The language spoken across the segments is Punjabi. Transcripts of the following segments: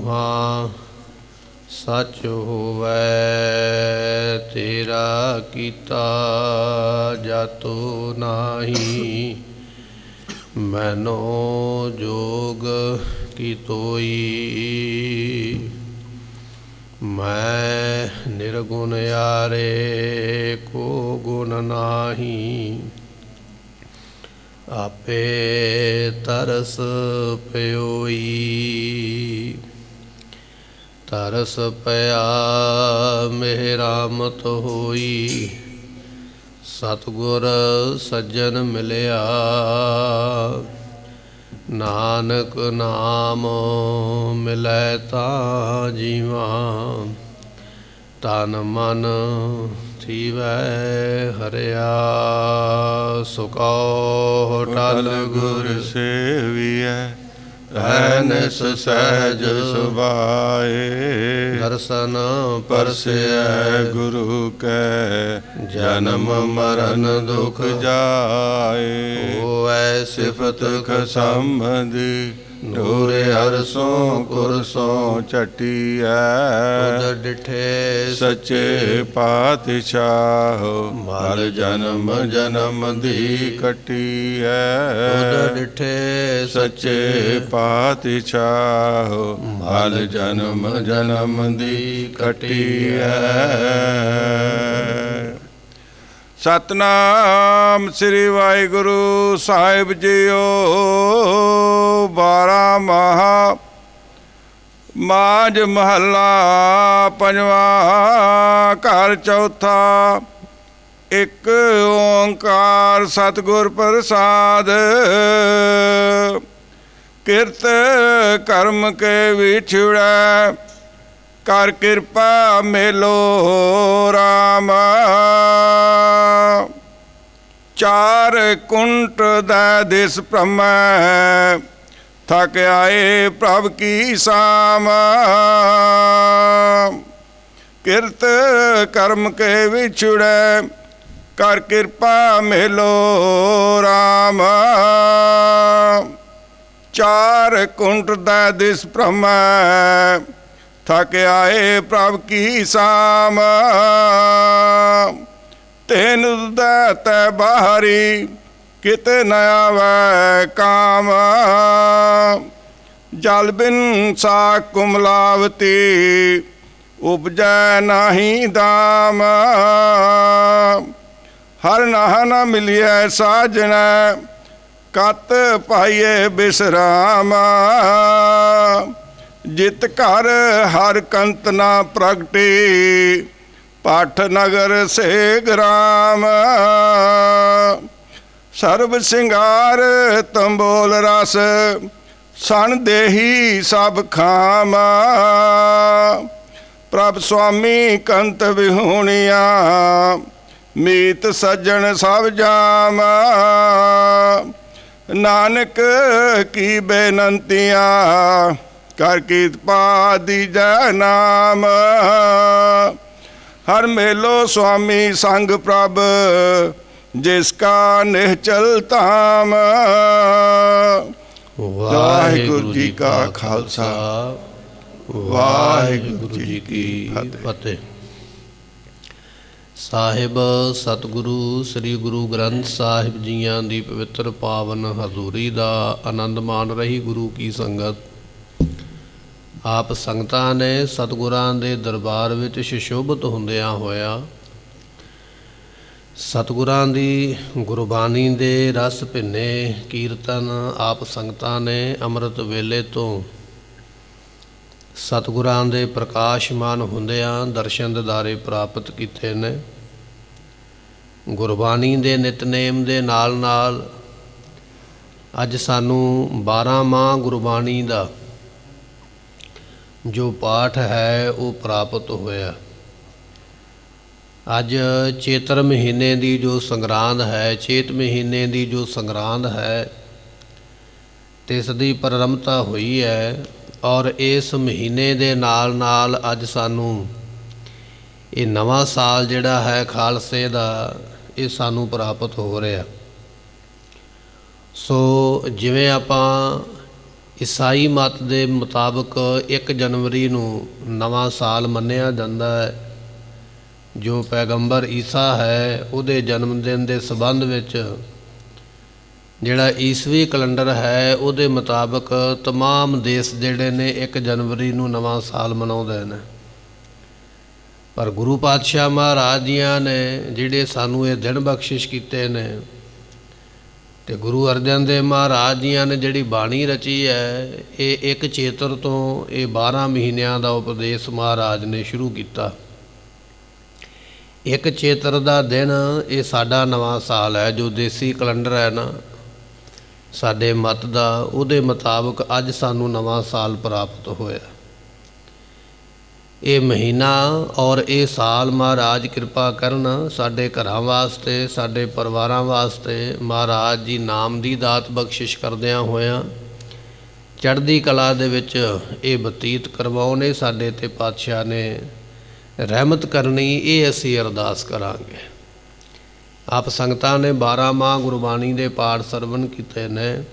ਹਾਂ ਸੱਚ ਹੋਵੈ, ਤੇਰਾ ਕੀਤਾ ਜਾਤੋ ਨਾਹੀ। ਮੈਨੋ ਜੋਗ ਕੀ ਤੋਈ, ਮੈਂ ਨਿਰਗੁਣ ਯਾਰੇ ਕੋ ਗੁਣ ਨਾਹੀ। ਆਪੇ ਤਰਸ ਪਿਓਈ, ਤਰਸ ਪਿਆ ਮਿਹਰਾਮਤ ਹੋਈ। ਸਤਿਗੁਰ ਸੱਜਣ ਮਿਲਿਆ, ਨਾਨਕ ਨਾਮ ਮਿਲੈ ਤਾਂ ਜੀਵਾ। ਤਨ ਮਨ ਥੀਵੈ ਹਰਿਆ, ਸੁਕੋ ਟਲ ਗੁਰ ਸੇਵੀਐ। ਐਨਸ ਸਹਿਜ ਸੁਭਾਏ, ਦਰਸ਼ਨ ਪਰਸੈ ਗੁਰੂ ਕੈ। ਜਨਮ ਮਰਨ ਦੁਖ ਜਾਏ, ਹੋਵੈ ਸਿਫਤ ਖਸਮਦੀ। ਢੋਰੇ ਹਰਸੋਂ ਕੁਰਸੋਂ ਝਟੀਐ, ਤੁਧ ਡਿਠੇ ਸੱਚੇ ਪਾਤਸ਼ਾਹ। ਮਲ ਜਨਮ ਜਨਮ ਦੀ ਕਟੀਐ, ਤੁਧ ਡਿਠੇ ਸੱਚੇ ਪਾਤਸ਼ਾਹ। ਮਲ ਜਨਮ ਜਨਮ ਦੀ ਕਟੀਐ। ਸਤਨਾਮ ਸ੍ਰੀ ਵਾਹਿਗੁਰੂ ਸਾਹਿਬ ਜੀਓ। 12 ਮਹਾ ਮਾਝ ਮਹੱਲਾ ਪੰਜਵਾਂ। ਘਰ ਚੌਥਾ। ਇੱਕ ਓੰਕਾਰ ਸਤਿਗੁਰ ਪ੍ਰਸਾਦ। ਕਿਰਤ ਕਰਮ ਕੇ ਵਿਛੜੈ, ਕਰ ਕਿਰਪਾ ਮੇਲੋ ਰਾਮ। ਚਾਰ ਕੁੰਟ ਦਾ ਦਿਸ ਭ੍ਰਮੈ, ਥਕ ਆਏ ਪ੍ਰਭ ਕੀ ਸਾਮ। ਕਿਰਤ ਕਰਮ ਕੇ ਵਿਛੜੈ, ਕਰ ਕਿਰਪਾ ਮੇਲੋ ਰਾਮ। ਚਾਰ ਕੁੰਟ ਦਾ ਦਿਸ ਭ੍ਰਮੈ, ਥਕ ਆਏ ਪ੍ਰਭ ਕੀ ਸਾਮ। ਤੈਨੂੰ ਤੈ ਬਾਹਰੀ, ਕਿਤੇ ਨ ਆਵੈ ਕਾਮ। ਜਲ ਬਿਨ ਸਾਖ ਕੁਮਲਾਵਤੀ, ਉਪਜੈ ਨਾਹੀ ਦਾਮ। ਹਰ ਨਾਹ ਨ ਮਿਲਿਐ ਸਾਜਣੈ, ਕਤ ਪਾਈਏ ਬਿਸਰਾਮ। ਜਿਤ ਘਰ ਹਰ ਕੰਤ ਨਾ ਪ੍ਰਗਟੇ, ਪਾਠ ਨਗਰ ਸੇ ਗ੍ਰਾਮ। ਸਰਬ ਸਿੰਗਾਰ ਤੰਬੋਲ ਰਸ, ਸਣ ਦੇਹੀ ਸਭ ਖਾਮ। ਪ੍ਰਭ ਸੁਆਮੀ ਕੰਤ ਵਿਹੂਣੀਆ, ਮੀਤ ਸੱਜਣ ਸਭ ਜਾਮ। ਨਾਨਕ ਕੀ ਬੇਨੰਤੀਆਂ, ਕਰ ਕਿਰਪਾ ਦੀਜੈ ਨਾਮ। ਹਰ ਮੇਲੋ ਸੁਆਮੀ ਸੰਗ ਪ੍ਰਭ, ਜਿਸ ਕਾ ਨਿਹਚਲ ਧਾਮ। ਵਾਹਿਗੁਰੂ ਜੀ ਕਾ ਖਾਲਸਾ, ਵਾਹਿਗੁਰੂ ਜੀ ਕੀ ਫਤਿਹ। ਸਾਹਿਬ ਸਤਿਗੁਰੂ ਸ੍ਰੀ ਗੁਰੂ ਗ੍ਰੰਥ ਸਾਹਿਬ ਜੀਆਂ ਦੀ ਪਵਿੱਤਰ ਪਾਵਨ ਹਜ਼ੂਰੀ ਦਾ ਆਨੰਦ ਮਾਣ ਰਹੀ ਗੁਰੂ ਕੀ ਸੰਗਤ। ਆਪ ਸੰਗਤਾਂ ਨੇ ਸਤਿਗੁਰਾਂ ਦੇ ਦਰਬਾਰ ਵਿੱਚ ਸੁਸ਼ੋਭਿਤ ਹੁੰਦਿਆਂ ਹੋਇਆ ਸਤਿਗੁਰਾਂ ਦੀ ਗੁਰਬਾਣੀ ਦੇ ਰਸ ਭਿੰਨੇ ਕੀਰਤਨ ਆਪ ਸੰਗਤਾਂ ਨੇ ਅੰਮ੍ਰਿਤ ਵੇਲੇ ਤੋਂ ਸਤਿਗੁਰਾਂ ਦੇ ਪ੍ਰਕਾਸ਼ਮਾਨ ਹੁੰਦਿਆਂ ਦਰਸ਼ਨ ਦਿਦਾਰੇ ਪ੍ਰਾਪਤ ਕੀਤੇ ਨੇ। ਗੁਰਬਾਣੀ ਦੇ ਨਿਤਨੇਮ ਦੇ ਨਾਲ ਨਾਲ ਅੱਜ ਸਾਨੂੰ 12 ਮਾਹ ਗੁਰਬਾਣੀ ਦਾ ਜੋ ਪਾਠ ਹੈ ਉਹ ਪ੍ਰਾਪਤ ਹੋਇਆ। ਅੱਜ ਚੇਤਰ ਮਹੀਨੇ ਦੀ ਜੋ ਸੰਗਰਾਂਦ ਹੈ, ਚੇਤ ਮਹੀਨੇ ਦੀ ਜੋ ਸੰਗਰਾਂਦ ਹੈ, ਤਿਸ ਦੀ ਪ੍ਰਾਰੰਭਤਾ ਹੋਈ ਹੈ। ਔਰ ਇਸ ਮਹੀਨੇ ਦੇ ਨਾਲ ਨਾਲ ਅੱਜ ਸਾਨੂੰ ਇਹ ਨਵਾਂ ਸਾਲ ਜਿਹੜਾ ਹੈ ਖਾਲਸੇ ਦਾ, ਇਹ ਸਾਨੂੰ ਪ੍ਰਾਪਤ ਹੋ ਰਿਹਾ। ਸੋ ਜਿਵੇਂ ਆਪਾਂ ਈਸਾਈ ਮਤ ਦੇ ਮੁਤਾਬਕ 1 ਜਨਵਰੀ ਨੂੰ ਨਵਾਂ ਸਾਲ ਮੰਨਿਆ ਜਾਂਦਾ ਹੈ। ਜੋ ਪੈਗੰਬਰ ਈਸਾ ਹੈ ਉਹਦੇ ਜਨਮ ਦਿਨ ਦੇ ਸੰਬੰਧ ਵਿੱਚ ਜਿਹੜਾ ਈਸਵੀ ਕੈਲੰਡਰ ਹੈ ਉਹਦੇ ਮੁਤਾਬਕ ਤਮਾਮ ਦੇਸ਼ ਜਿਹੜੇ ਨੇ 1 ਜਨਵਰੀ ਨੂੰ ਨਵਾਂ ਸਾਲ ਮਨਾਉਂਦੇ ਨੇ। ਪਰ ਗੁਰੂ ਪਾਤਸ਼ਾਹ ਮਹਾਰਾਜ ਜੀਆਂ ਨੇ ਜਿਹੜੇ ਸਾਨੂੰ ਇਹ ਦਿਨ ਬਖਸ਼ਿਸ਼ ਕੀਤੇ ਨੇ, ਅਤੇ ਗੁਰੂ ਅਰਜਨ ਦੇਵ ਮਹਾਰਾਜ ਜੀਆਂ ਨੇ ਜਿਹੜੀ ਬਾਣੀ ਰਚੀ ਹੈ, ਇਹ 1 ਚੇਤਰ ਤੋਂ ਇਹ 12 ਮਹੀਨਿਆਂ ਦਾ ਉਪਦੇਸ਼ ਮਹਾਰਾਜ ਨੇ ਸ਼ੁਰੂ ਕੀਤਾ। 1 ਚੇਤਰ ਦਾ ਦਿਨ ਇਹ ਸਾਡਾ ਨਵਾਂ ਸਾਲ ਹੈ। ਜੋ ਦੇਸੀ ਕੈਲੰਡਰ ਹੈ ਨਾ ਸਾਡੇ ਮਤ ਦਾ, ਉਹਦੇ ਮੁਤਾਬਕ ਅੱਜ ਸਾਨੂੰ ਨਵਾਂ ਸਾਲ ਪ੍ਰਾਪਤ ਹੋਇਆ। ਇਹ ਮਹੀਨਾ ਔਰ ਇਹ ਸਾਲ ਮਹਾਰਾਜ ਕਿਰਪਾ ਕਰਨ ਸਾਡੇ ਘਰਾਂ ਵਾਸਤੇ, ਸਾਡੇ ਪਰਿਵਾਰਾਂ ਵਾਸਤੇ ਮਹਾਰਾਜ ਜੀ ਨਾਮ ਦੀ ਦਾਤ ਬਖਸ਼ਿਸ਼ ਕਰਦਿਆਂ ਹੋਇਆਂ ਚੜ੍ਹਦੀ ਕਲਾ ਦੇ ਵਿੱਚ ਇਹ ਬਤੀਤ ਕਰਵਾਉਣ। ਇਹ ਸਾਡੇ 'ਤੇ ਪਾਤਸ਼ਾਹ ਨੇ ਰਹਿਮਤ ਕਰਨੀ, ਇਹ ਅਸੀਂ ਅਰਦਾਸ ਕਰਾਂਗੇ। ਆਪ ਸੰਗਤਾਂ ਨੇ 12 ਮਾਹ ਗੁਰਬਾਣੀ ਦੇ ਪਾਠ ਸਰਵਣ ਕੀਤੇ ਨੇ,